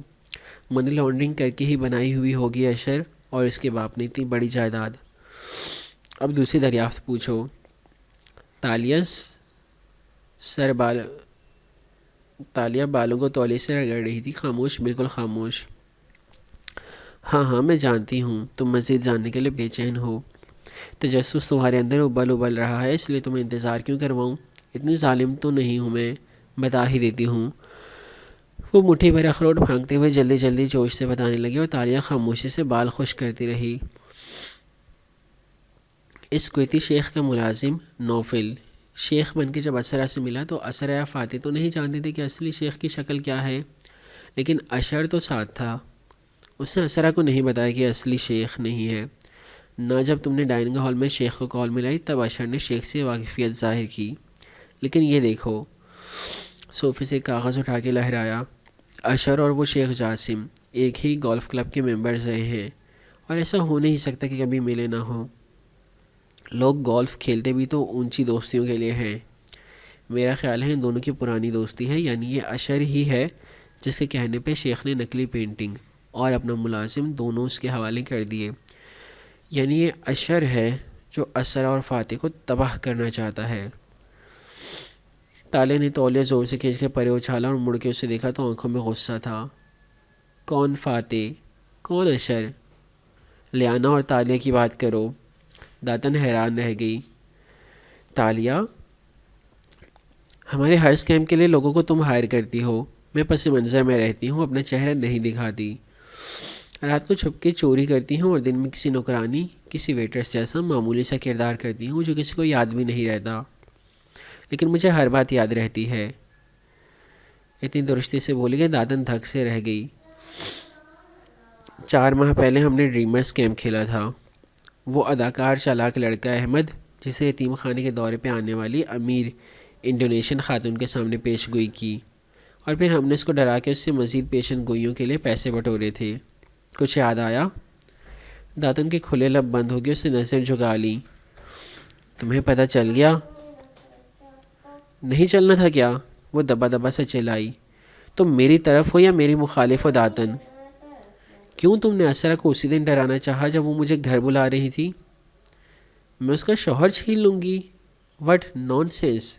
منی لانڈرنگ کر کے ہی بنائی ہوئی ہوگی اشر اور اس کے باپ نے اتنی بڑی جائیداد. اب دوسری دریافت پوچھو. تالیہ بالوں کو تولیے سے رگڑ رہی تھی، خاموش، بالکل خاموش. ہاں میں جانتی ہوں تم مزید جاننے کے لیے بے چین ہو. تجسس تمہارے اندر ابل رہا ہے، اس لیے تمہیں انتظار کیوں کرواؤں؟ اتنی ظالم تو نہیں ہوں میں، بتا ہی دیتی ہوں. وہ مٹھی بھر اخروٹ پھینکتے ہوئے جلدی جلدی جوش سے بتانے لگے اور تالیہ خاموشی سے بال خشک کرتی رہی. اس کویتی شیخ کا ملازم نوفل شیخ بن کے جب اسرا سے ملا تو اسرا یا فاتح تو نہیں جانتے تھے کہ اصلی شیخ کی شکل کیا ہے، لیکن اشر تو ساتھ تھا. اس نے اسرا کو نہیں بتایا کہ اصلی شیخ نہیں ہے. نہ جب تم نے ڈائننگ ہال میں شیخ کو کال ملائی تب اشر نے شیخ سے واقفیت ظاہر کی. لیکن یہ دیکھو. صوفے سے کاغذ اٹھا کے لہرایا. اشر اور وہ شیخ جاسم ایک ہی گولف کلب کے ممبرز رہے ہیں اور ایسا ہو نہیں سکتا کہ کبھی ملے نہ ہوں۔ لوگ گولف کھیلتے بھی تو اونچی دوستیوں کے لیے ہیں۔ میرا خیال ہے ان دونوں کی پرانی دوستی ہے، یعنی یہ اشر ہی ہے جس کے کہنے پہ شیخ نے نقلی پینٹنگ اور اپنا ملازم دونوں اس کے حوالے کر دیے۔ یعنی یہ اشر ہے جو اسرا اور فاتح کو تباہ کرنا چاہتا ہے۔ تالیہ نے تولیہ زور سے کھینچ کے پرے اچھالا اور مڑ کے اسے دیکھا تو آنکھوں میں غصہ تھا۔ کون فاتح؟ کون اشر؟ لیانا اور تالیہ کی بات کرو۔ داتن حیران رہ گئی۔ تالیہ، ہمارے ہر اسکیم کے لیے لوگوں کو تم ہائر کرتی ہو، میں پس منظر میں رہتی ہوں، اپنا چہرہ نہیں دکھاتی، رات کو چھپ کے چوری کرتی ہوں اور دن میں کسی نوکرانی، کسی ویٹرس جیسا معمولی سا کردار کرتی ہوں جو کسی کو یاد بھی نہیں رہتا، لیکن مجھے ہر بات یاد رہتی ہے۔ اتنی درستی سے بولی کہ داتن دھک سے رہ گئی۔ 4 ماہ پہلے ہم نے ڈریمر اسکیم کھیلا تھا۔ وہ اداکار چالاک لڑکا احمد جسے یتیم خانے کے دورے پہ آنے والی امیر انڈونیشین خاتون کے سامنے پیش گوئی کی، اور پھر ہم نے اس کو ڈرا کے اس سے مزید پیشن گوئیوں کے لیے پیسے بٹورے تھے۔ کچھ یاد آیا؟ داتن کے کھلے لب بند ہو گئے، اس نے نظر جھکا لی۔ تمہیں پتہ چل گیا؟ نہیں چلنا تھا کیا؟ وہ دبا دبا سے چلائی۔ تم میری طرف ہو یا میری مخالف ہو داتن؟ کیوں تم نے اسرا کو اسی دن ڈرانا چاہا جب وہ مجھے گھر بلا رہی تھی؟ میں اس کا شوہر چھین لوں گی؟ What naan sense.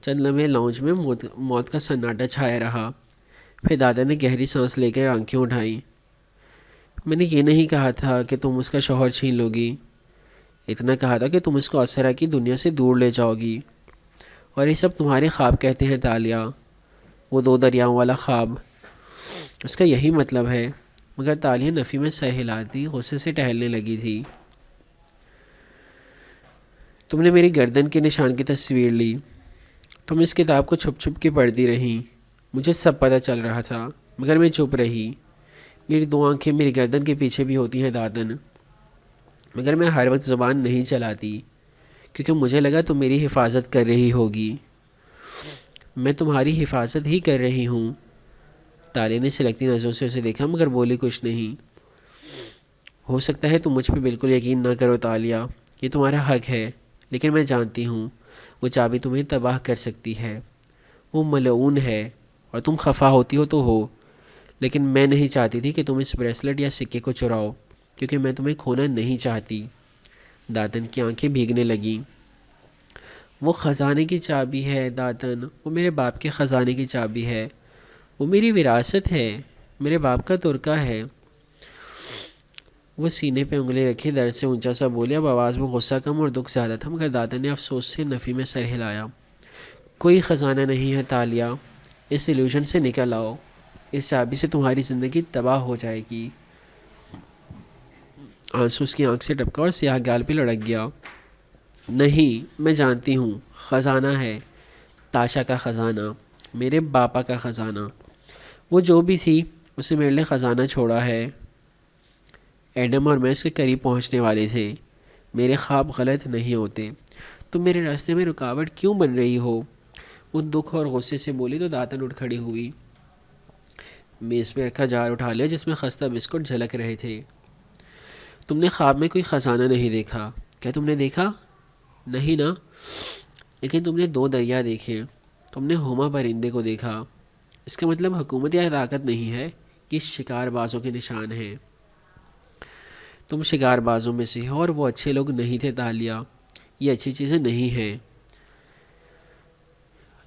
چند لمحے لاؤنج میں موت کا سناٹا چھایا رہا، پھر دادا نے گہری سانس لے کر آنکھیں اٹھائیں۔ میں نے یہ نہیں کہا تھا کہ تم اس کا شوہر چھین لو گی، اتنا کہا تھا کہ تم اس کو اسرا کی دنیا سے دور لے جاؤ گی، اور یہ سب تمہارے خواب کہتے ہیں تالیہ، وہ 2 دریاؤں والا خواب، اس کا یہی مطلب ہے۔ مگر تالیہ نفی میں سر ہلاتی غصے سے ٹہلنے لگی تھی۔ تم نے میری گردن کے نشان کی تصویر لی، تم اس کتاب کو چھپ چھپ کے پڑھتی رہیں، مجھے سب پتہ چل رہا تھا، مگر میں چپ رہی۔ میری 2 آنکھیں میری گردن کے پیچھے بھی ہوتی ہیں داتن، مگر میں ہر وقت زبان نہیں چلاتی، کیونکہ مجھے لگا تم میری حفاظت کر رہی ہوگی۔ میں تمہاری حفاظت ہی کر رہی ہوں۔ تالیہ نے سلگتی نظروں سے اسے دیکھا مگر بولی کچھ نہیں۔ ہو سکتا ہے تم مجھ پہ بالکل یقین نہ کرو تالیہ، یہ تمہارا حق ہے، لیکن میں جانتی ہوں وہ چابی تمہیں تباہ کر سکتی ہے۔ وہ ملعون ہے، اور تم خفا ہوتی ہو تو ہو، لیکن میں نہیں چاہتی تھی کہ تم اس بریسلٹ یا سکے کو چراؤ، کیونکہ میں تمہیں کھونا نہیں چاہتی۔ داتن کی آنکھیں بھیگنے لگیں۔ وہ خزانے کی چابی ہے داتن، وہ میرے باپ کے خزانے کی چابی ہے، وہ میری وراثت ہے، میرے باپ کا ترکہ ہے۔ وہ سینے پہ انگلی رکھے درد سے اونچا سا بولے، اب آواز میں غصہ کم اور دکھ زیادہ تھا، مگر داتن نے افسوس سے نفی میں سر ہلایا۔ کوئی خزانہ نہیں ہے تالیہ، اس ایلیوژن سے نکل آؤ، اس چابی سے تمہاری زندگی تباہ ہو جائے گی۔ آنسو اس کی آنکھ سے ٹپکا اور سیاہ گال پہ لڑک گیا۔ نہیں، میں جانتی ہوں، خزانہ ہے، تاشا کا خزانہ، میرے باپا کا خزانہ، وہ جو بھی تھی اسے میرے لیے خزانہ چھوڑا ہے۔ ایڈم اور میں اس کے قریب پہنچنے والے تھے، میرے خواب غلط نہیں ہوتے، تم میرے راستے میں رکاوٹ کیوں بن رہی ہو؟ وہ دکھ اور غصے سے بولی تو داتن اٹھ کھڑی ہوئی۔ میز پہ رکھا جار اٹھا لیا جس میں خستہ بسکٹ جھلک رہے تھے۔ تم نے خواب میں کوئی خزانہ نہیں دیکھا، کیا تم نے دیکھا؟ نہیں نا، لیکن تم نے 2 دریا دیکھے، تم نے ہوما پرندے کو دیکھا، اس کا مطلب حکومت یا طاقت نہیں ہے، یہ شکار بازوں کے نشان ہیں۔ تم شکار بازوں میں سے ہو اور وہ اچھے لوگ نہیں تھے تالیہ، یہ اچھی چیزیں نہیں ہیں،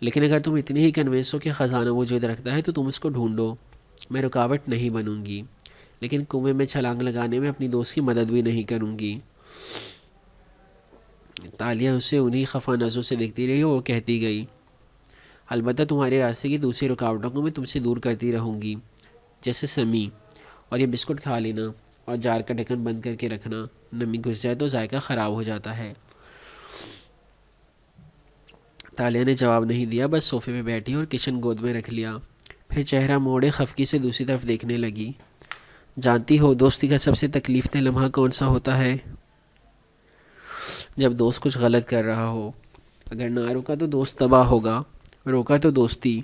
لیکن اگر تم اتنی ہی کنوینس ہو کہ خزانہ وجود رکھتا ہے تو تم اس کو ڈھونڈو، میں رکاوٹ نہیں بنوں گی، لیکن کنویں میں چھلانگ لگانے میں اپنی دوست کی مدد بھی نہیں کروں گی۔ تالیہ اسے انہی خفا نظروں سے دیکھتی رہی اور وہ کہتی گئی، البتہ تمہارے راستے کی دوسری رکاوٹوں کو میں تم سے دور کرتی رہوں گی، جیسے سمی، اور یہ بسکٹ کھا لینا اور جار کا ڈھکن بند کر کے رکھنا، نمی گھس جائے تو ذائقہ خراب ہو جاتا ہے۔ تالیہ نے جواب نہیں دیا، بس صوفے پہ بیٹھی اور کچن گود میں رکھ لیا، پھر چہرہ موڑے خفگی سے دوسری طرف دیکھنے لگی۔ جانتی ہو دوستی کا سب سے تکلیف دہ لمحہ کون سا ہوتا ہے؟ جب دوست کچھ غلط کر رہا ہو، اگر نہ روکا تو دوست تباہ ہوگا، روکا تو دوستی۔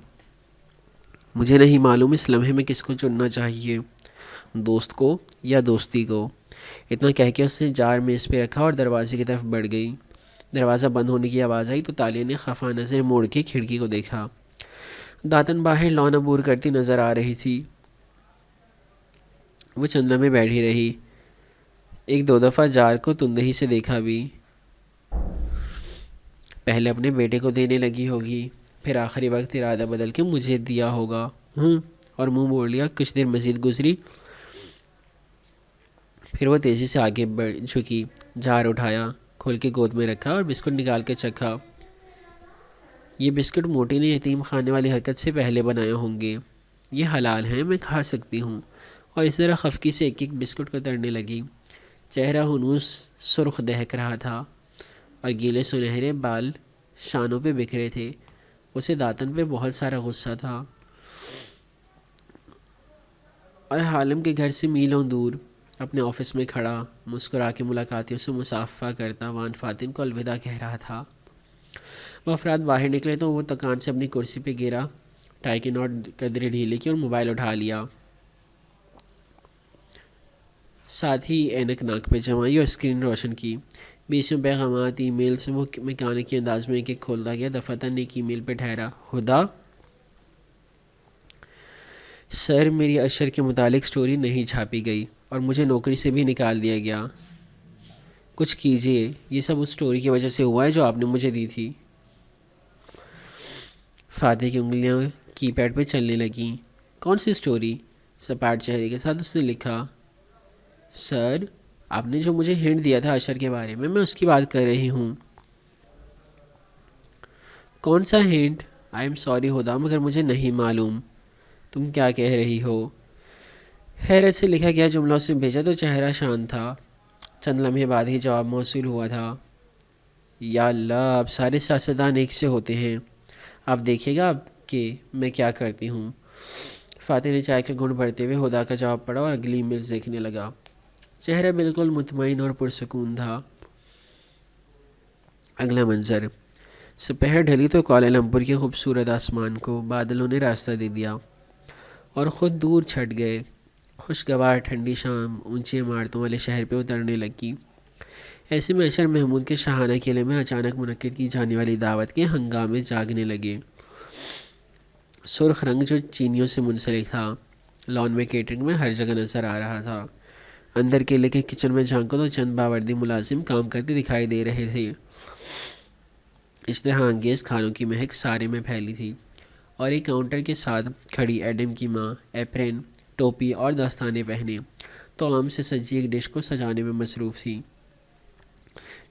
مجھے نہیں معلوم اس لمحے میں کس کو چننا چاہیے، دوست کو یا دوستی کو۔ اتنا کہہ کے اس نے جار میز پہ رکھا اور دروازے کی طرف بڑھ گئی۔ دروازہ بند ہونے کی آواز آئی تو تالیہ نے خفا نظر موڑ کے کھڑکی کو دیکھا۔ داتن باہر لان عبور کرتی نظر آ رہی تھی۔ وہ چند لمحے بیٹھی رہی، ایک دو دفعہ جار کو تندہی سے دیکھا بھی۔ پہلے اپنے بیٹے کو دینے لگی ہوگی، پھر آخری وقت ارادہ بدل کے مجھے دیا ہوگا، اور منہ موڑ لیا۔ کچھ دیر مزید گزری، پھر وہ تیزی سے آگے جھکی، جار اٹھایا، کھول کے گود میں رکھا اور بسکٹ نکال کے چکھا۔ یہ بسکٹ موٹی نے یتیم خانے والی حرکت سے پہلے بنائے ہوں گے۔ یہ حلال ہیں، میں کھا سکتی ہوں۔ اور اس طرح خفکی سے ایک ایک بسکٹ کو ترنے لگی۔ چہرہ ہنوس سرخ دہک رہا تھا اور گیلے سنہرے بال شانوں پہ بکھرے تھے۔ اسے داتن پہ بہت سارا غصہ تھا، اور حالم کے گھر سے میلوں دور اپنے آفس میں کھڑا مسکرا کے ملاقاتیوں سے مصافحہ کرتا وان فاتن کو الوداع کہہ رہا تھا۔ وہ افراد باہر نکلے تو وہ تکان سے اپنی کرسی پہ گرا، ٹائی کی نوٹ قدرے ڈھیلے کی اور موبائل اٹھا لیا۔ ساتھ ہی اینک ناک پہ جمائی اور اسکرین روشن کی۔ بیسوں پیغامات ای میل سے وہ میکانکی انداز میں ایک ایک کھولتا گیا۔ دفعتاً ایک ای میل پہ ٹھہرا۔ ہدا سر، میری اشر کے متعلق سٹوری نہیں چھاپی گئی اور مجھے نوکری سے بھی نکال دیا گیا۔ کچھ کیجئے، یہ سب اس سٹوری کی وجہ سے ہوا ہے جو آپ نے مجھے دی تھی۔ فاتح کی انگلیاں کی پیڈ پہ چلنے لگیں۔ کون سی سٹوری؟ سپاٹ چہرے کے ساتھ اس نے لکھا۔ سر، آپ نے جو مجھے ہنٹ دیا تھا اشر کے بارے میں اس کی بات کر رہی ہوں۔ کون سا ہنٹ؟ آئی ایم سوری ہدا، مگر مجھے نہیں معلوم تم کیا کہہ رہی ہو۔ حیرت سے لکھا گیا جملہ اس نے بھیجا تو چہرہ شانت تھا۔ چند لمحے بعد ہی جواب موصول ہوا تھا۔ یا اللہ، اب سارے سیاستدان ایک سے ہوتے ہیں۔ آپ دیکھیے گا اب کہ میں کیا کرتی ہوں۔ فاتح نے چائے کا گھونٹ بھرتے ہوئے ہدا کا جواب پڑھا اور اگلی ای میل دیکھنے لگا۔ چہرہ بالکل مطمئن اور پرسکون تھا۔ اگلا منظر، سپہر ڈھلی تو کوالالمپور کے خوبصورت آسمان کو بادلوں نے راستہ دے دیا اور خود دور چھٹ گئے۔ خوشگوار ٹھنڈی شام اونچی عمارتوں والے شہر پہ اترنے لگی۔ ایسے میں اشر محمود کے شاہانہ قلعے میں اچانک منعقد کی جانے والی دعوت کے ہنگامے جاگنے لگے۔ سرخ رنگ جو چینیوں سے منسلک تھا، لان میں کیٹرنگ میں ہر جگہ نظر آ رہا تھا۔ اندر قلعے کے کچن میں جھانکو تو چند باوردی ملازم کام کرتے دکھائی دے رہے تھے۔ اشتہا انگیز کھانوں کی مہک سارے میں پھیلی تھی، اور ایک کاؤنٹر کے ساتھ کھڑی ایڈم کی ماں ایپرن، ٹوپی اور دستانے پہنے طعام سے سجی ایک ڈش کو سجانے میں مصروف تھی۔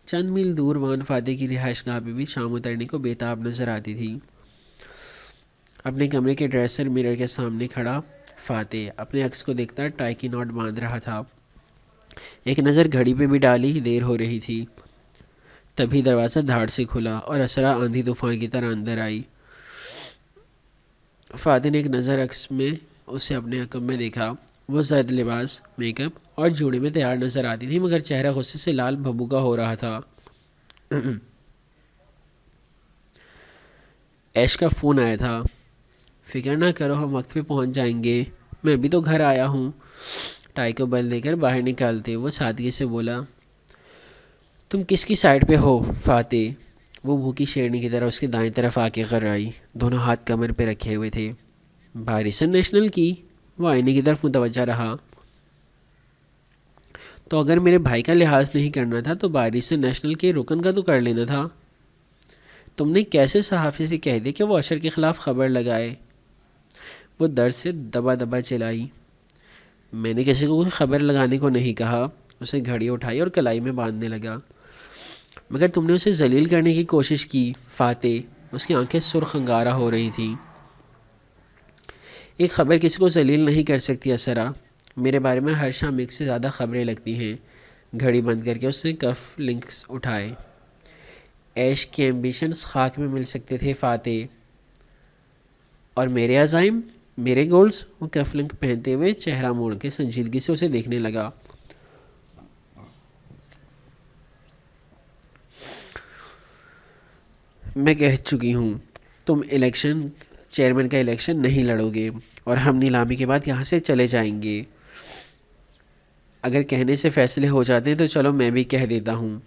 چند میل دور وان فاتح کی رہائش گاہ پہ بھی شام اترنے کو بےتاب نظر آتی تھی۔ اپنے کمرے کے ڈریسر مرر کے سامنے کھڑا فاتح اپنے عکس کو دیکھتا ٹائی کی نوٹ باندھ رہا تھا۔ ایک نظر گھڑی پہ بھی ڈالی، دیر ہو رہی تھی۔ تبھی دروازہ دھاڑ سے کھلا اور اسرا آندھی طوفان کی طرح اندر آئی۔ فاتح نے ایک نظر عکس میں اسے اپنے عقب میں دیکھا۔ وہ زرد لباس، میک اپ اور جوڑے میں تیار نظر آتی تھی، مگر چہرہ غصے سے لال بھبوکا ہو رہا تھا۔ ایش کا فون آیا تھا۔ فکر نہ کرو، ہم وقت پہ پہنچ جائیں گے، میں ابھی تو گھر آیا ہوں۔ ٹائی کو بل دے کر باہر نکالتے وہ سادگی سے بولا۔ تم کس کی سائڈ پہ ہو فاتح؟ وہ بھوکی شیرنی کی طرح اس کے دائیں طرف آ کے غرائی، دونوں ہاتھ کمر پہ رکھے ہوئے تھے۔ بارسن نیشنل کی؟ وہ آئینے کی طرف متوجہ رہا۔ تو اگر میرے بھائی کا لحاظ نہیں کرنا تھا تو بارسن نیشنل کے رکن کا تو کر لینا تھا۔ تم نے کیسے صحافی سے کہہ دیا کہ وہ اشر کے خلاف خبر لگائے؟ وہ درد سے دبا دبا چلائی۔ میں نے کسی کو کوئی خبر لگانے کو نہیں کہا۔ اسے گھڑی اٹھائی اور کلائی میں باندھنے لگا۔ مگر تم نے اسے ذلیل کرنے کی کوشش کی فاتح۔ اس کی آنکھیں سرخ انگارہ ہو رہی تھیں۔ ایک خبر کسی کو ذلیل نہیں کر سکتی اسرا۔ میرے بارے میں ہر شام ایک سے زیادہ خبریں لگتی ہیں۔ گھڑی بند کر کے اس نے کف لنکس اٹھائے۔ ایش کے ایمبیشنز خاک میں مل سکتے تھے فاتح، اور میرے عزائم، میرے گولز۔ وہ کف لنک پہنتے ہوئے چہرہ موڑ کے سنجیدگی سے اسے دیکھنے لگا۔ میں کہہ چکی ہوں، تم الیکشن چیئرمین کا الیکشن نہیں لڑو گے اور ہم نیلامی کے بعد یہاں سے چلے جائیں گے۔ اگر کہنے سے فیصلے ہو جاتے ہیں تو چلو میں بھی کہہ دیتا ہوں۔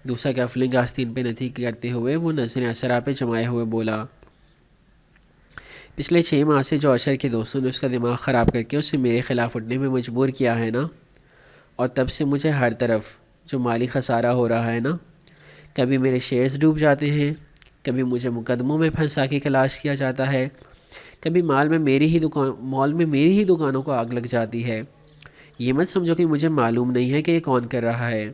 دوسرا کفلنگ آستین پہ نتھی کرتے ہوئے وہ نظریں اسرا پہ جمائے ہوئے بولا، پچھلے 6 ماہ سے جو اشر کے دوستوں نے اس کا دماغ خراب کر کے اسے میرے خلاف اٹھنے میں مجبور کیا ہے نا، اور تب سے مجھے ہر طرف جو مالی خسارہ ہو رہا ہے نا، کبھی میرے شیئرز ڈوب جاتے ہیں، کبھی مجھے مقدموں میں پھنسا کے کلاش کیا جاتا ہے، کبھی مال میں میری ہی دکانوں کو آگ لگ جاتی ہے۔ یہ مت سمجھو کہ مجھے معلوم نہیں ہے کہ یہ کون کر رہا ہے۔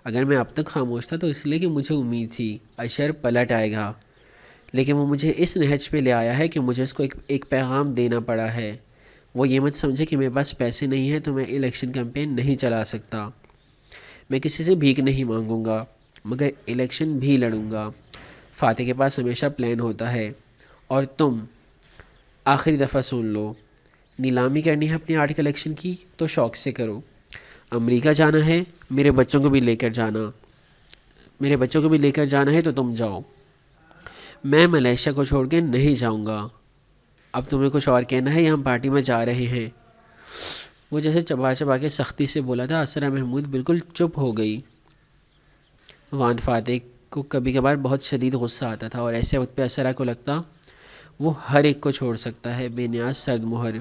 اگر میں اب تک خاموش تھا تو اس لیے کہ مجھے امید تھی اشر پلٹ آئے گا، لیکن وہ مجھے اس نہج پہ لے آیا ہے کہ مجھے اس کو ایک پیغام دینا پڑا ہے۔ وہ یہ مت سمجھے کہ میرے پاس پیسے نہیں ہیں تو میں الیکشن کیمپین نہیں چلا سکتا۔ میں کسی سے بھیک نہیں مانگوں گا مگر الیکشن بھی لڑوں گا۔ فاتح کے پاس ہمیشہ پلان ہوتا ہے، اور تم آخری دفعہ سن لو، نیلامی کرنی ہے اپنی آرٹ کلیکشن کی تو شوق سے کرو۔ امریکہ جانا ہے، میرے بچوں کو بھی لے کر جانا ہے تو تم جاؤ۔ میں ملیشیا کو چھوڑ کے نہیں جاؤں گا۔ اب تمہیں کچھ اور کہنا ہے یا ہم پارٹی میں جا رہے ہیں؟ وہ جیسے چبا کے سختی سے بولا تھا، اسرا محمود بالکل چپ ہو گئی۔ وان فاتح کو کبھی کبھار بہت شدید غصہ آتا تھا، اور ایسے وقت پہ اسرا کو لگتا وہ ہر ایک کو چھوڑ سکتا ہے بے نیاز سرد مہر۔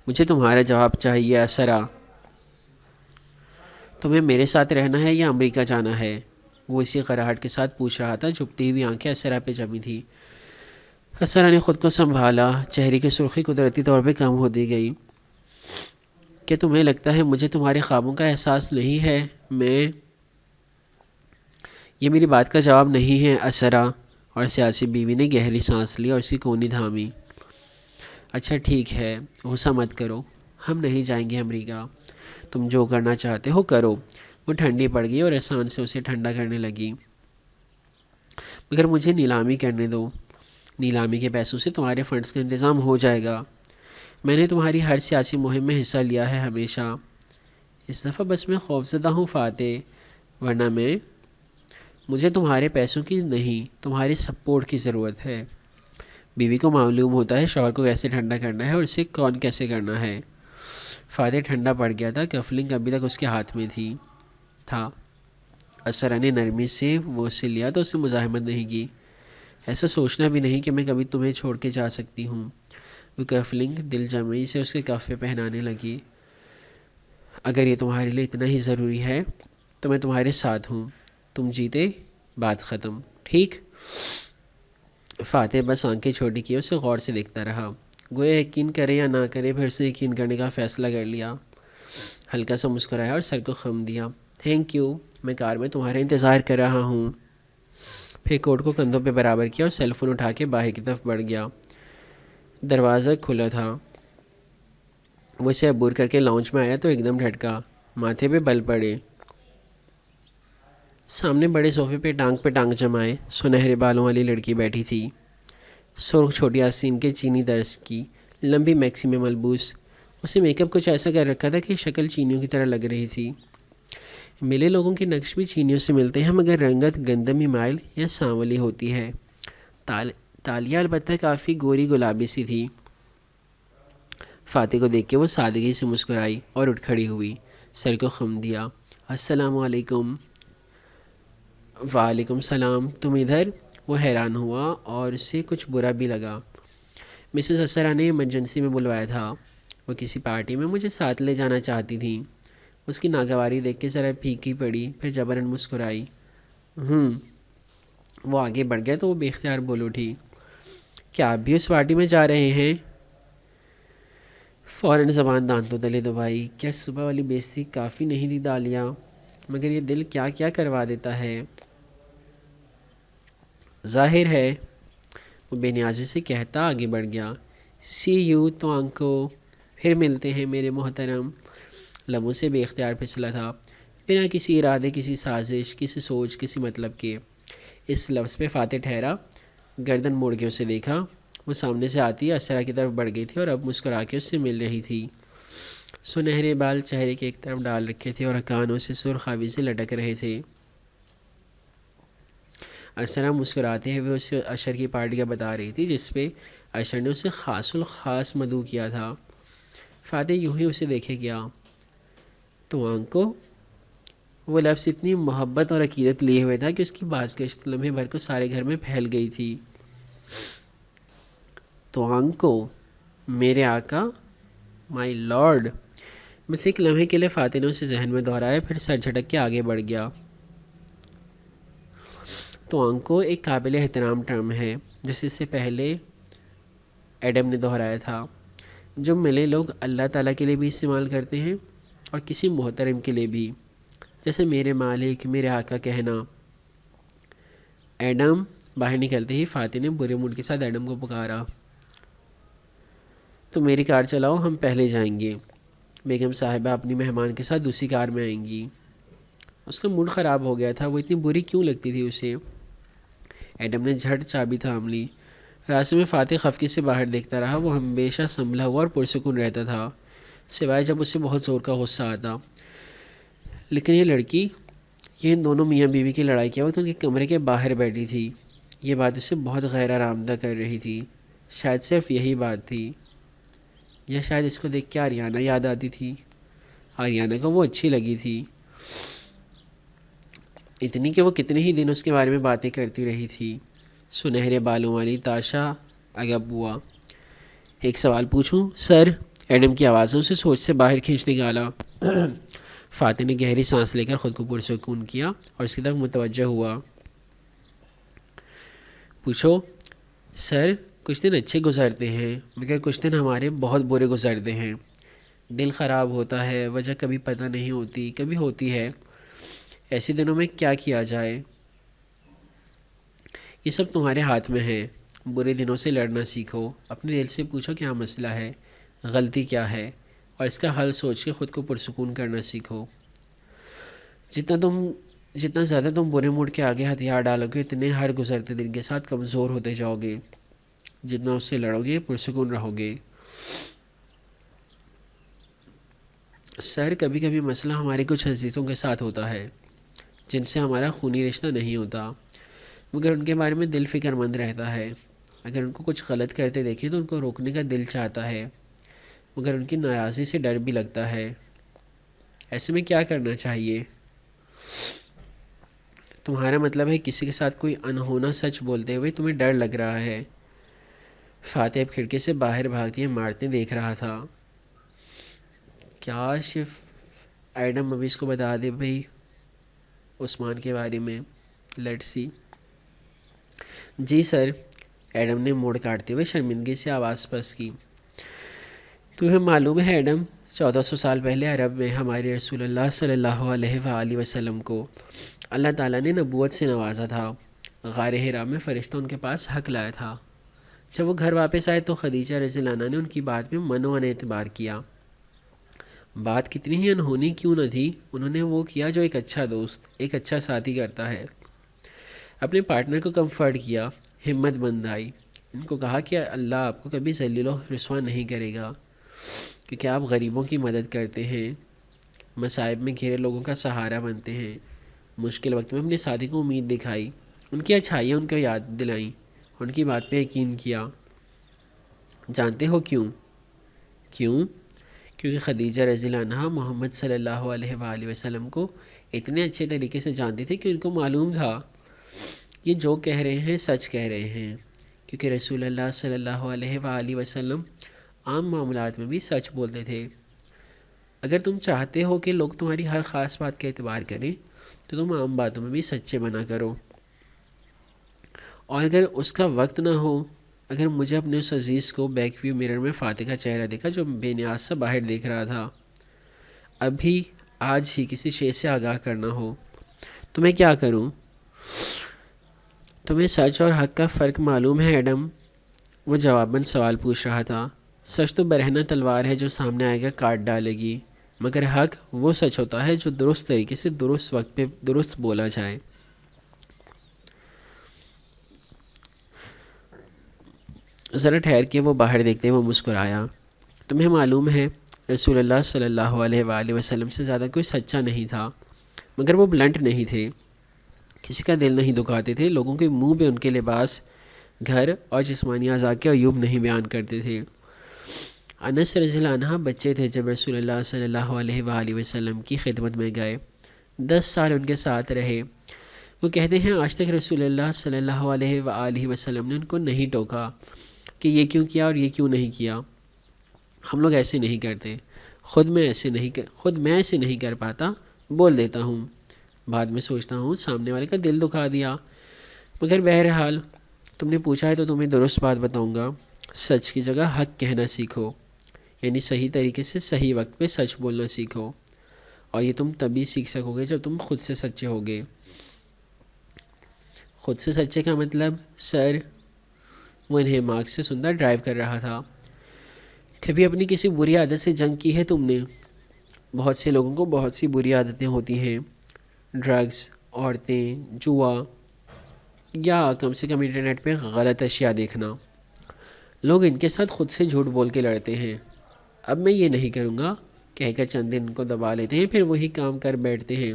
مجھے تمہارا جواب چاہیے اسرا، تمہیں میرے ساتھ رہنا ہے یا امریکہ جانا ہے؟ وہ اسی قراہٹ کے ساتھ پوچھ رہا تھا۔ جھکتی ہوئی آنکھیں اسرا پہ جمی تھی۔ اسرا نے خود کو سنبھالا، چہرے کی سرخی قدرتی طور پہ کم ہوتی گئی۔ کہ تمہیں لگتا ہے مجھے تمہارے خوابوں کا احساس نہیں ہے؟ یہ میری بات کا جواب نہیں ہے اسرا، اور سیاسی بیوی نے گہری سانس لی اور اس کی کونی تھامی۔ اچھا ٹھیک ہے، غصہ مت کرو، ہم نہیں جائیں گے امریکہ، تم جو کرنا چاہتے ہو کرو۔ وہ ٹھنڈی پڑ گئی اور احسان سے اسے ٹھنڈا کرنے لگی۔ مگر مجھے نیلامی کرنے دو، نیلامی کے پیسوں سے تمہارے فنڈز کا انتظام ہو جائے گا۔ میں نے تمہاری ہر سیاسی مہم میں حصہ لیا ہے ہمیشہ۔ اس دفعہ بس میں خوفزدہ ہوں فاتح، ورنہ مجھے تمہارے پیسوں کی نہیں، تمہاری سپورٹ کی ضرورت ہے۔ بیوی کو معلوم ہوتا ہے شوہر کو کیسے ٹھنڈا کرنا ہے اور اسے کون کیسے کرنا ہے۔ فاتح ٹھنڈا پڑ گیا تھا، کفلنگ ابھی تک اس کے ہاتھ میں تھا۔ اسرا نے نرمی سے وہ اسے لیا تو اسے مزاحمت نہیں کی۔ ایسا سوچنا بھی نہیں کہ میں کبھی تمہیں چھوڑ کے جا سکتی ہوں۔ وہ کفلنگ دل جمعی سے اس کے کف پہ پہنانے لگی۔ اگر یہ تمہارے لیے اتنا ہی ضروری ہے تو میں تمہارے ساتھ ہوں، تم جیتے بات ختم، ٹھیک؟ فاتح بس آنکھیں چھوٹی کی اسے غور سے دیکھتا رہا، گویا یقین کرے یا نہ کرے، پھر اسے یقین کرنے کا فیصلہ کر لیا۔ ہلکا سا مسکرایا اور سر کو خم دیا۔ تھینک یو، میں کار میں تمہارا انتظار کر رہا ہوں۔ پھر کوٹ کو کندھوں پہ برابر کیا اور سیل فون اٹھا کے باہر کی طرف بڑھ گیا۔ دروازہ کھلا تھا۔ وہ اسے عبور کر کے لاؤنج میں آیا تو ایک دم جھٹکا، ماتھے پہ بل پڑے۔ سامنے بڑے صوفے پہ ٹانگ جمائے سنہرے بالوں والی لڑکی بیٹھی تھی، سرخ چھوٹی آستین کے چینی درس کی لمبی میکسی میں ملبوس۔ اسے میک اپ کچھ ایسا کر رکھا تھا کہ شکل چینیوں کی طرح لگ رہی تھی۔ ملے لوگوں کے نقش بھی چینیوں سے ملتے ہیں مگر رنگت گندمی مائل یا سانولی ہوتی ہے۔ تالیہ البتہ کافی گوری گلابی سی تھی۔ فاتح کو دیکھ کے وہ سادگی سے مسکرائی اور اٹھ کھڑی ہوئی، سر کو خم دیا۔ السلام علیکم۔ وعلیکم السلام، تم ادھر؟ وہ حیران ہوا اور اسے کچھ برا بھی لگا۔ مسز اسرا نے ایمرجنسی میں بلوایا تھا، وہ کسی پارٹی میں مجھے ساتھ لے جانا چاہتی تھیں۔ اس کی ناگواری دیکھ کے ذرا پھیکی پڑی، پھر جبراً مسکرائی۔ وہ آگے بڑھ گیا تو وہ بے اختیار بول اٹھی، کیا آپ بھی اس پارٹی میں جا رہے ہیں؟ فوراً زبان دانتوں تلے دبائی۔ کیا صبح والی بےعزتی کافی نہیں تھی دالیہ؟ مگر یہ دل کیا کیا کروا دیتا ہے۔ ظاہر ہے، وہ بے نیازی سے کہتا آگے بڑھ گیا۔ سی یو تو آنکھو، پھر ملتے ہیں میرے محترم۔ لبوں سے بے اختیار پھسلا تھا، بنا کسی ارادے، کسی سازش، کسی سوچ، کسی مطلب کے۔ اس لفظ پہ فاتح ٹھہرا، گردن موڑ کے اسے دیکھا۔ وہ سامنے سے آتی اسرا کی طرف بڑھ گئی تھی اور اب مسکرا کے اس سے مل رہی تھی۔ سنہرے بال چہرے کے ایک طرف ڈال رکھے تھے اور کانوں سے سرخ آویزیں لٹک رہے تھے۔ اسرا مسکراتے ہوئے اسے اشر کی پارٹی کا بتا رہی تھی جس پہ اشر نے اسے خاص الخاص مدعو کیا تھا۔ فاتح یوں ہی اسے دیکھے گیا۔ تو آنکو، وہ لفظ اتنی محبت اور عقیدت لیے ہوئے تھا کہ اس کی بازگشت لمحے بھر کو سارے گھر میں پھیل گئی تھی۔ تو آنکو، میرے آقا، مائی لارڈ۔ بس ایک لمحے کے لیے فاتح نے اسے ذہن میں دہرایا، پھر سر جھٹک کے آگے بڑھ گیا۔ تو آنکو ایک قابل احترام ٹرم ہے جسے اس سے پہلے ایڈم نے دہرایا تھا، جو ملے لوگ اللہ تعالیٰ کے لیے بھی استعمال کرتے ہیں اور کسی محترم کے لیے بھی، جیسے میرے مالک، میرے آقا کہنا۔ ایڈم۔ باہر نکلتے ہی فاتح نے برے موڈ کے ساتھ ایڈم کو پکارا۔ تو میری کار چلاؤ، ہم پہلے جائیں گے۔ بیگم صاحبہ اپنی مہمان کے ساتھ دوسری کار میں آئیں گی۔ اس کا موڈ خراب ہو گیا تھا، وہ اتنی بری کیوں لگتی تھی اسے؟ ایڈم نے جھٹ چابی تھام لی۔ راستے میں فاتح خفگی سے باہر دیکھتا رہا۔ وہ ہمیشہ سنبھلا ہوا اور پرسکون رہتا تھا، سوائے جب اسے بہت زور کا غصہ آتا۔ لیکن یہ لڑکی، یہ ان دونوں میاں بیوی کی لڑائی کے وقت ان کے کمرے کے باہر بیٹھی تھی۔ یہ بات اسے بہت غیر آرامدہ کر رہی تھی۔ شاید صرف یہی بات تھی، یا شاید اس کو دیکھ کے آریانہ یاد آتی تھی۔ آریانہ کو وہ اچھی لگی تھی، اتنی کہ وہ کتنے ہی دن اس کے بارے میں باتیں کرتی رہی تھی۔ سنہرے بالوں والی تاشا اگب ہوا۔ ایک سوال پوچھوں سر؟ ایڈم کی آوازوں سے سوچ سے باہر کھینچ نکالا۔ فاتح نے گہری سانس لے کر خود کو پرسکون کیا اور اس کی طرف متوجہ ہوا۔ پوچھو سر۔ کچھ دن اچھے گزرتے ہیں مگر کچھ دن ہمارے بہت برے گزرتے ہیں۔ دل خراب ہوتا ہے، وجہ کبھی پتہ نہیں ہوتی، کبھی ہوتی ہے۔ ایسے دنوں میں کیا کیا جائے؟ یہ سب تمہارے ہاتھ میں ہے۔ برے دنوں سے لڑنا سیکھو، اپنے دل سے پوچھو کیا مسئلہ ہے، غلطی کیا ہے، اور اس کا حل سوچ کے خود کو پرسکون کرنا سیکھو۔ جتنا زیادہ تم برے موڈ کے آگے ہتھیار ڈالو گے، اتنے ہر گزرتے دن کے ساتھ کمزور ہوتے جاؤ گے۔ جتنا اس سے لڑو گے، پرسکون رہو گے۔ سر، کبھی کبھی مسئلہ ہمارے کچھ عزیزوں کے ساتھ ہوتا ہے جن سے ہمارا خونی رشتہ نہیں ہوتا، مگر ان کے بارے میں دل فکر مند رہتا ہے۔ اگر ان کو کچھ غلط کرتے دیکھیں تو ان کو روکنے کا دل چاہتا ہے، مگر ان کی ناراضی سے ڈر بھی لگتا ہے۔ ایسے میں کیا کرنا چاہیے؟ تمہارا مطلب ہے کسی کے ساتھ کوئی انہونا سچ بولتے ہوئے تمہیں ڈر لگ رہا ہے؟ فاتح اب کھڑکی سے باہر بھاگتی عمارتیں دیکھ رہا تھا۔ کیا صرف ایڈم ابھی اس کو بتا دے بھائی عثمان کے بارے میں؟ Let's see. G sir, Adam نے موڑ کاٹتے ہوئے شرمندگی سے آواز پست کی۔ تمہیں معلوم ہے ایڈم، 1400 سال پہلے عرب میں ہمارے رسول اللہ صلی اللہ علیہ وآلہ وسلم کو اللہ تعالیٰ نے نبوت سے نوازا تھا۔ غار حرا میں فرشتہ ان کے پاس حق لایا تھا۔ جب وہ گھر واپس آئے تو خدیجہ رضی اللہ عنہا نے ان کی بات میں من و اعتبار کیا۔ بات کتنی ہی انہونی کیوں نہ تھی، انہوں نے وہ کیا جو ایک اچھا دوست، ایک اچھا ساتھی کرتا ہے۔ اپنے پارٹنر کو کمفرٹ کیا، ہمت بندھائی، ان کو کہا کہ اللہ آپ کو کبھی ذلیل و رسوا نہیں کرے گا، کیونکہ آپ غریبوں کی مدد کرتے ہیں، مصائب میں گھرے لوگوں کا سہارا بنتے ہیں۔ مشکل وقت میں اپنے ساتھی کو امید دکھائی، ان کی اچھائیاں ان کو یاد دلائیں، ان کی بات پہ یقین کیا۔ جانتے ہو کیوں؟ کیونکہ خدیجہ رضی اللہ عنہا محمد صلی اللہ علیہ وآلہ وسلم کو اتنے اچھے طریقے سے جانتی تھی کہ ان کو معلوم تھا یہ جو کہہ رہے ہیں سچ کہہ رہے ہیں، کیونکہ رسول اللہ صلی اللہ علیہ وآلہ وسلم عام معاملات میں بھی سچ بولتے تھے۔ اگر تم چاہتے ہو کہ لوگ تمہاری ہر خاص بات کا اعتبار کریں تو تم عام باتوں میں بھی سچے بنا کرو، اور اگر اس کا وقت نہ ہو، اگر مجھے اپنے اس عزیز کو بیک ویو میرر میں فاتح کا چہرہ دیکھا جو بے نیاز سے باہر دیکھ رہا تھا، ابھی آج ہی کسی شے سے آگاہ کرنا ہو تو میں کیا کروں؟ تمہیں سچ اور حق کا فرق معلوم ہے ایڈم؟ وہ جواباً سوال پوچھ رہا تھا۔ سچ تو برہنہ تلوار ہے جو سامنے آئے گا کاٹ ڈالے گی، مگر حق وہ سچ ہوتا ہے جو درست طریقے سے درست وقت پہ درست بولا جائے۔ ذرا ٹھہر کے وہ باہر دیکھتے ہوئے مسکرایا۔ تمہیں معلوم ہے رسول اللہ صلی اللہ علیہ وآلہ وسلم سے زیادہ کوئی سچا نہیں تھا، مگر وہ بلنٹ نہیں تھے۔ کسی کا دل نہیں دکھاتے تھے، لوگوں کے منہ پہ ان کے لباس، گھر اور جسمانی اعضاء کے عیوب نہیں بیان کرتے تھے۔ انس رضی اللہ عنہ بچے تھے جب رسول اللہ صلی اللہ علیہ وآلہ وسلم کی خدمت میں گئے، 10 سال ان کے ساتھ رہے۔ وہ کہتے ہیں آج تک رسول اللہ صلی اللہ علیہ وآلہ وسلم نے ان کو نہیں ٹوکا کہ یہ کیوں کیا اور یہ کیوں نہیں کیا۔ ہم لوگ ایسے نہیں کرتے، خود میں ایسے نہیں کر پاتا، بول دیتا ہوں، بعد میں سوچتا ہوں سامنے والے کا دل دکھا دیا۔ مگر بہرحال تم نے پوچھا ہے تو تمہیں درست بات بتاؤں گا، سچ کی جگہ حق کہنا سیکھو، یعنی صحیح طریقے سے صحیح وقت پہ سچ بولنا سیکھو، اور یہ تم تبھی سیکھ سکو گے جب تم خود سے سچے ہوگے۔ خود سے سچے کا مطلب سر، وہ انہیں مارکس سے سنتا ڈرائیو کر رہا تھا۔ کبھی اپنی کسی بری عادت سے جنگ کی ہے تم نے؟ بہت سے لوگوں کو بہت سی بری عادتیں ہوتی ہیں، ڈرگز، عورتیں، جوا، یا کم سے کم انٹرنیٹ پہ غلط اشیاء دیکھنا۔ لوگ ان کے ساتھ خود سے جھوٹ بول کے لڑتے ہیں، اب میں یہ نہیں کروں گا کہہ کر چند دن ان کو دبا لیتے ہیں، پھر وہی کام کر بیٹھتے ہیں،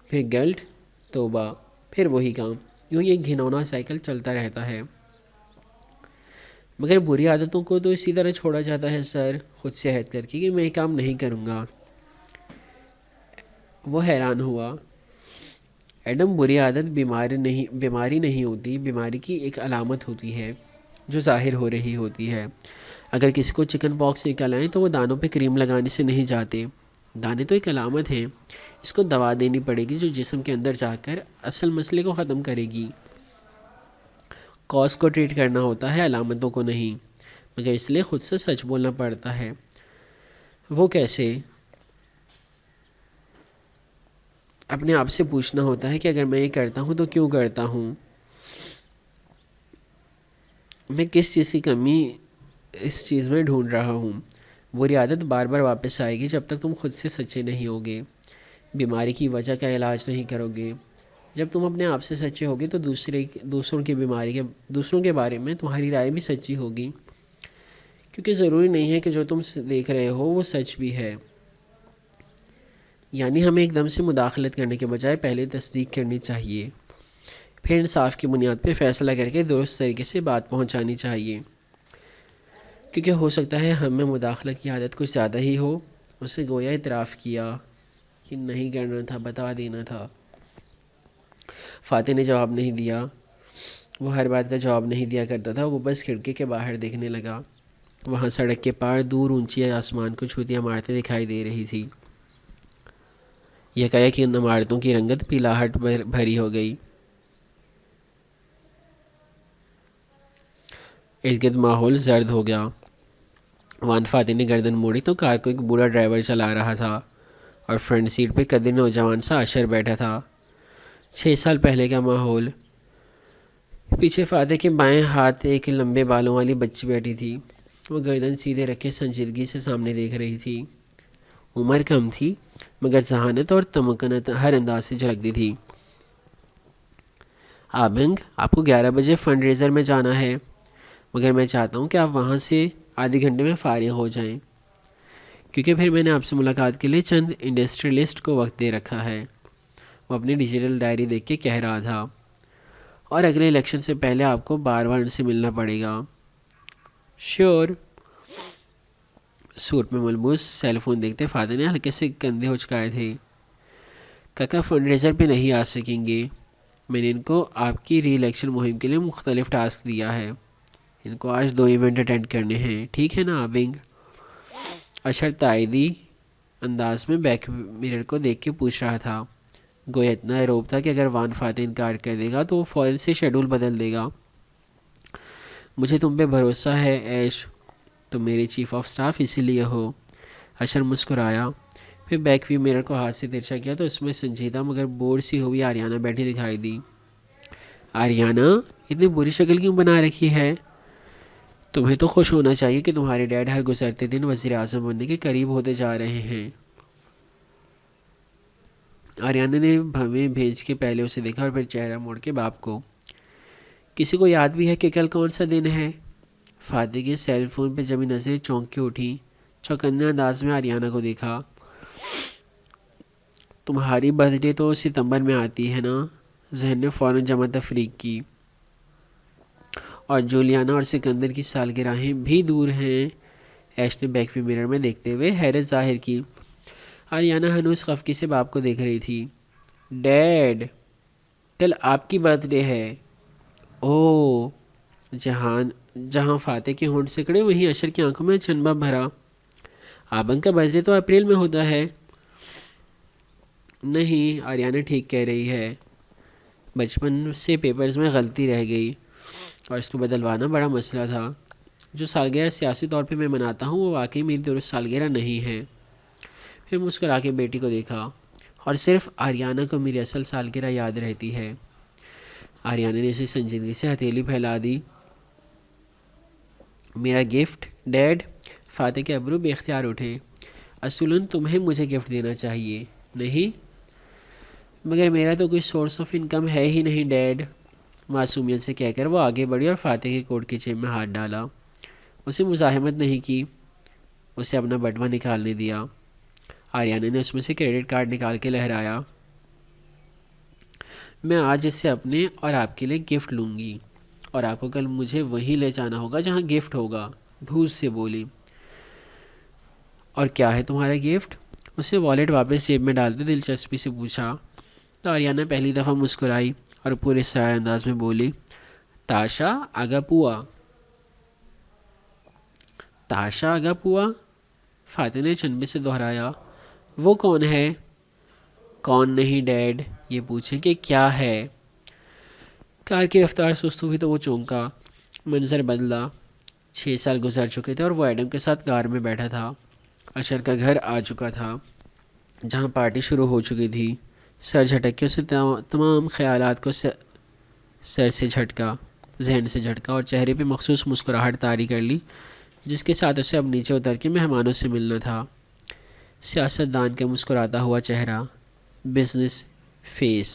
پھر گلٹ، توبہ، پھر وہی کام، یوں یہ گھنونا سائیکل چلتا رہتا ہے۔ مگر بری عادتوں کو تو اسی طرح چھوڑا جاتا ہے سر، خود سے عہد کر کے کہ میں یہ کام نہیں کروں گا۔ وہ حیران ہوا۔ ایڈم، بری عادت بیماری نہیں ہوتی، بیماری کی ایک علامت ہوتی ہے جو ظاہر ہو رہی ہوتی ہے۔ اگر کسی کو چکن پاکس نکل آئیں تو وہ دانوں پہ کریم لگانے سے نہیں جاتے، دانے تو ایک علامت ہیں، اس کو دوا دینی پڑے گی جو جسم کے اندر جا کر اصل مسئلے کو ختم کرے گی۔ کاز کو ٹریٹ کرنا ہوتا ہے، علامتوں کو نہیں، مگر اس لیے خود سے سچ بولنا پڑتا ہے۔ وہ کیسے؟ اپنے آپ سے پوچھنا ہوتا ہے کہ اگر میں یہ کرتا ہوں تو کیوں کرتا ہوں، میں کس چیز کی کمی اس چیز میں ڈھونڈ رہا ہوں۔ بری عادت بار بار واپس آئے گی جب تک تم خود سے سچے نہیں ہوگے، بیماری کی وجہ کا علاج نہیں کرو گے۔ جب تم اپنے آپ سے سچے ہوگے تو دوسروں کے بارے میں تمہاری رائے بھی سچی ہوگی، کیونکہ ضروری نہیں ہے کہ جو تم دیکھ رہے ہو وہ سچ بھی ہے۔ یعنی ہمیں ایک دم سے مداخلت کرنے کے بجائے پہلے تصدیق کرنی چاہیے، پھر انصاف کی بنیاد پہ فیصلہ کر کے درست طریقے سے بات پہنچانی چاہیے، کیونکہ ہو سکتا ہے ہم میں مداخلت کی عادت کچھ زیادہ ہی ہو، اسے گویا اعتراف کیا کہ نہیں کرنا تھا، بتا دینا تھا۔ فاتح نے جواب نہیں دیا، وہ ہر بات کا جواب نہیں دیا کرتا تھا، وہ بس کھڑکی کے باہر دیکھنے لگا۔ وہاں سڑک کے پار دور اونچی آسمان کو چھوتی عمارتیں دکھائی دے رہی تھی۔ یکایک ان عمارتوں کی رنگت پیلاہٹ بھری ہو گئی، ارد گرد ماحول زرد ہو گیا۔ وان فاتح نے گردن موڑی تو کار کو ایک بوڑھا ڈرائیور چلا رہا تھا اور فرنٹ سیٹ پہ قدر نوجوان سا اشر بیٹھا تھا۔ 6 سال پہلے کا ماحول۔ پیچھے فاتح کے بائیں ہاتھ ایک لمبے بالوں والی بچی بیٹھی تھی، وہ گردن سیدھے رکھے سنجیدگی سے سامنے دیکھ رہی تھی۔ عمر کم تھی مگر ذہانت اور تمکنت ہر انداز سے جھلکتی تھی۔ آبنگ، آپ کو 11 بجے فنڈ ریزر میں جانا ہے، مگر میں چاہتا ہوں کہ آپ وہاں سے آدھے گھنٹے میں فارغ ہو جائیں، کیونکہ پھر میں نے آپ سے ملاقات کے لیے چند انڈسٹریلسٹ کو وقت دے رکھا ہے، وہ اپنی ڈیجیٹل ڈائری دیکھ کے کہہ رہا تھا، اور اگلے الیکشن سے پہلے آپ کو بار بار ان سے ملنا پڑے گا۔ شیور۔ سوٹ میں ملبوس سیل فون دیکھتے فاتح نے ہلکے سے کندھے اچکائے تھے۔ کاکا فنڈ ریزر پہ نہیں آ سکیں گے، میں نے ان کو آپ کی ری الیکشن مہم کے لیے مختلف ٹاسک دیا ہے، ان کو آج 2 ایونٹ اٹینڈ کرنے ہیں، ٹھیک ہے نا آبنگ؟ اشر تائیدی انداز میں بیک میرر کو دیکھ کے پوچھ رہا تھا، گویا اتنا روب تھا کہ اگر وان فاتح انکار کر دے گا تو وہ فوراً سے شیڈول بدل دے گا۔ مجھے تم پہ بھروسہ ہے ایش، تم میرے چیف آف سٹاف اسی لیے ہو۔ اشر مسکرایا، پھر بیک ویو میرر کو ہاتھ سے ترچھا کیا تو اس میں سنجیدہ مگر بور سی ہوئی آریانہ بیٹھی دکھائی دی۔ آریانہ، اتنی بری شکل کیوں بنا رکھی ہے؟ تمہیں تو خوش ہونا چاہیے کہ تمہارے ڈیڈ ہر گزرتے دن وزیر اعظم بننے کے قریب ہوتے جا رہے ہیں۔ آریانہ نے بھویں بھیج کے پہلے اسے دیکھا اور پھر چہرہ موڑ کے باپ کو۔ کسی کو یاد بھی ہے کہ کل کون سا دن ہے؟ فاتح کے سیل فون پہ جمی نظریں چونک کے اٹھی، چوکنے انداز میں آریانہ کو دیکھا۔ تمہاری برتھ ڈے تو ستمبر میں آتی ہے نا؟ ذہن نے فوراً جمع تفریق کی۔ اور جولیانا اور سکندر کی سالگرہیں بھی دور ہیں، ایش نے بیک ویو مرر میں دیکھتے ہوئے حیرت ظاہر کی۔ آریانہ ہنوز خفگی سے باپ کو دیکھ رہی تھی۔ ڈیڈ، کل آپ کی برتھ ڈے ہے۔ اوہ! جہاں فاتح کے ہونٹ سکڑے وہیں اشر کی آنکھوں میں چنبا بھرا۔ آبن کا برتھ ڈے تو اپریل میں ہوتا ہے۔ نہیں، آریانہ ٹھیک کہہ رہی ہے، بچپن سے پیپرز میں غلطی رہ گئی اور اس کو بدلوانا بڑا مسئلہ تھا۔ جو سالگرہ سیاسی طور پہ میں مناتا ہوں وہ واقعی میری درست سالگرہ نہیں ہے۔ پھر مسکرا کے بیٹی کو دیکھا، اور صرف آریانہ کو میری اصل سالگرہ یاد رہتی ہے۔ آریانہ نے اسے سنجیدگی سے ہتھیلی پھیلا دی۔ میرا گفٹ ڈیڈ؟ فاتح کے ابرو بے اختیار اٹھے۔ اصولاً تمہیں مجھے گفٹ دینا چاہیے، نہیں؟ مگر میرا تو کوئی سورس آف انکم ہے ہی نہیں ڈیڈ، معصومیت سے کہہ کر وہ آگے بڑھی اور فاتح کے کوٹ کی جیب میں ہاتھ ڈالا۔ اسے مزاحمت نہیں کی، اسے اپنا بٹوا نکالنے دیا۔ آریانہ نے اس میں سے کریڈٹ کارڈ نکال کے لہرایا۔ میں آج اس سے اپنے اور آپ کے لیے گفٹ لوں گی، اور آپ کو کل مجھے وہیں لے جانا ہوگا جہاں گفٹ ہوگا، دھوس سے بولی۔ اور کیا ہے تمہارا گفٹ؟ اسے والیٹ واپس جیب میں ڈالتے دلچسپی سے پوچھا۔ تو آریانہ پہلی دفعہ مسکرائی اور پورے سرار انداز میں بولی، تاشا اگاپوا۔ تاشا اگاپوا؟ فاتح نے چنبے سے دہرایا۔ وہ کون ہے؟ کون نہیں ڈیڈ، یہ پوچھیں کہ کیا ہے۔ کار کی رفتار سست ہوئی تو وہ چونکا۔ منظر بدلا، 6 سال گزر چکے تھے اور وہ ایڈم کے ساتھ کار میں بیٹھا تھا۔ اشر کا گھر آ چکا تھا جہاں پارٹی شروع ہو چکی تھی۔ سر جھٹک کے اسے تمام خیالات کو سر سے جھٹکا، ذہن سے جھٹکا، اور چہرے پہ مخصوص مسکراہٹ طاری کر لی جس کے ساتھ اسے اب نیچے اتر کے مہمانوں سے ملنا تھا۔ سیاست دان کا مسکراتا ہوا چہرہ، بزنس فیس۔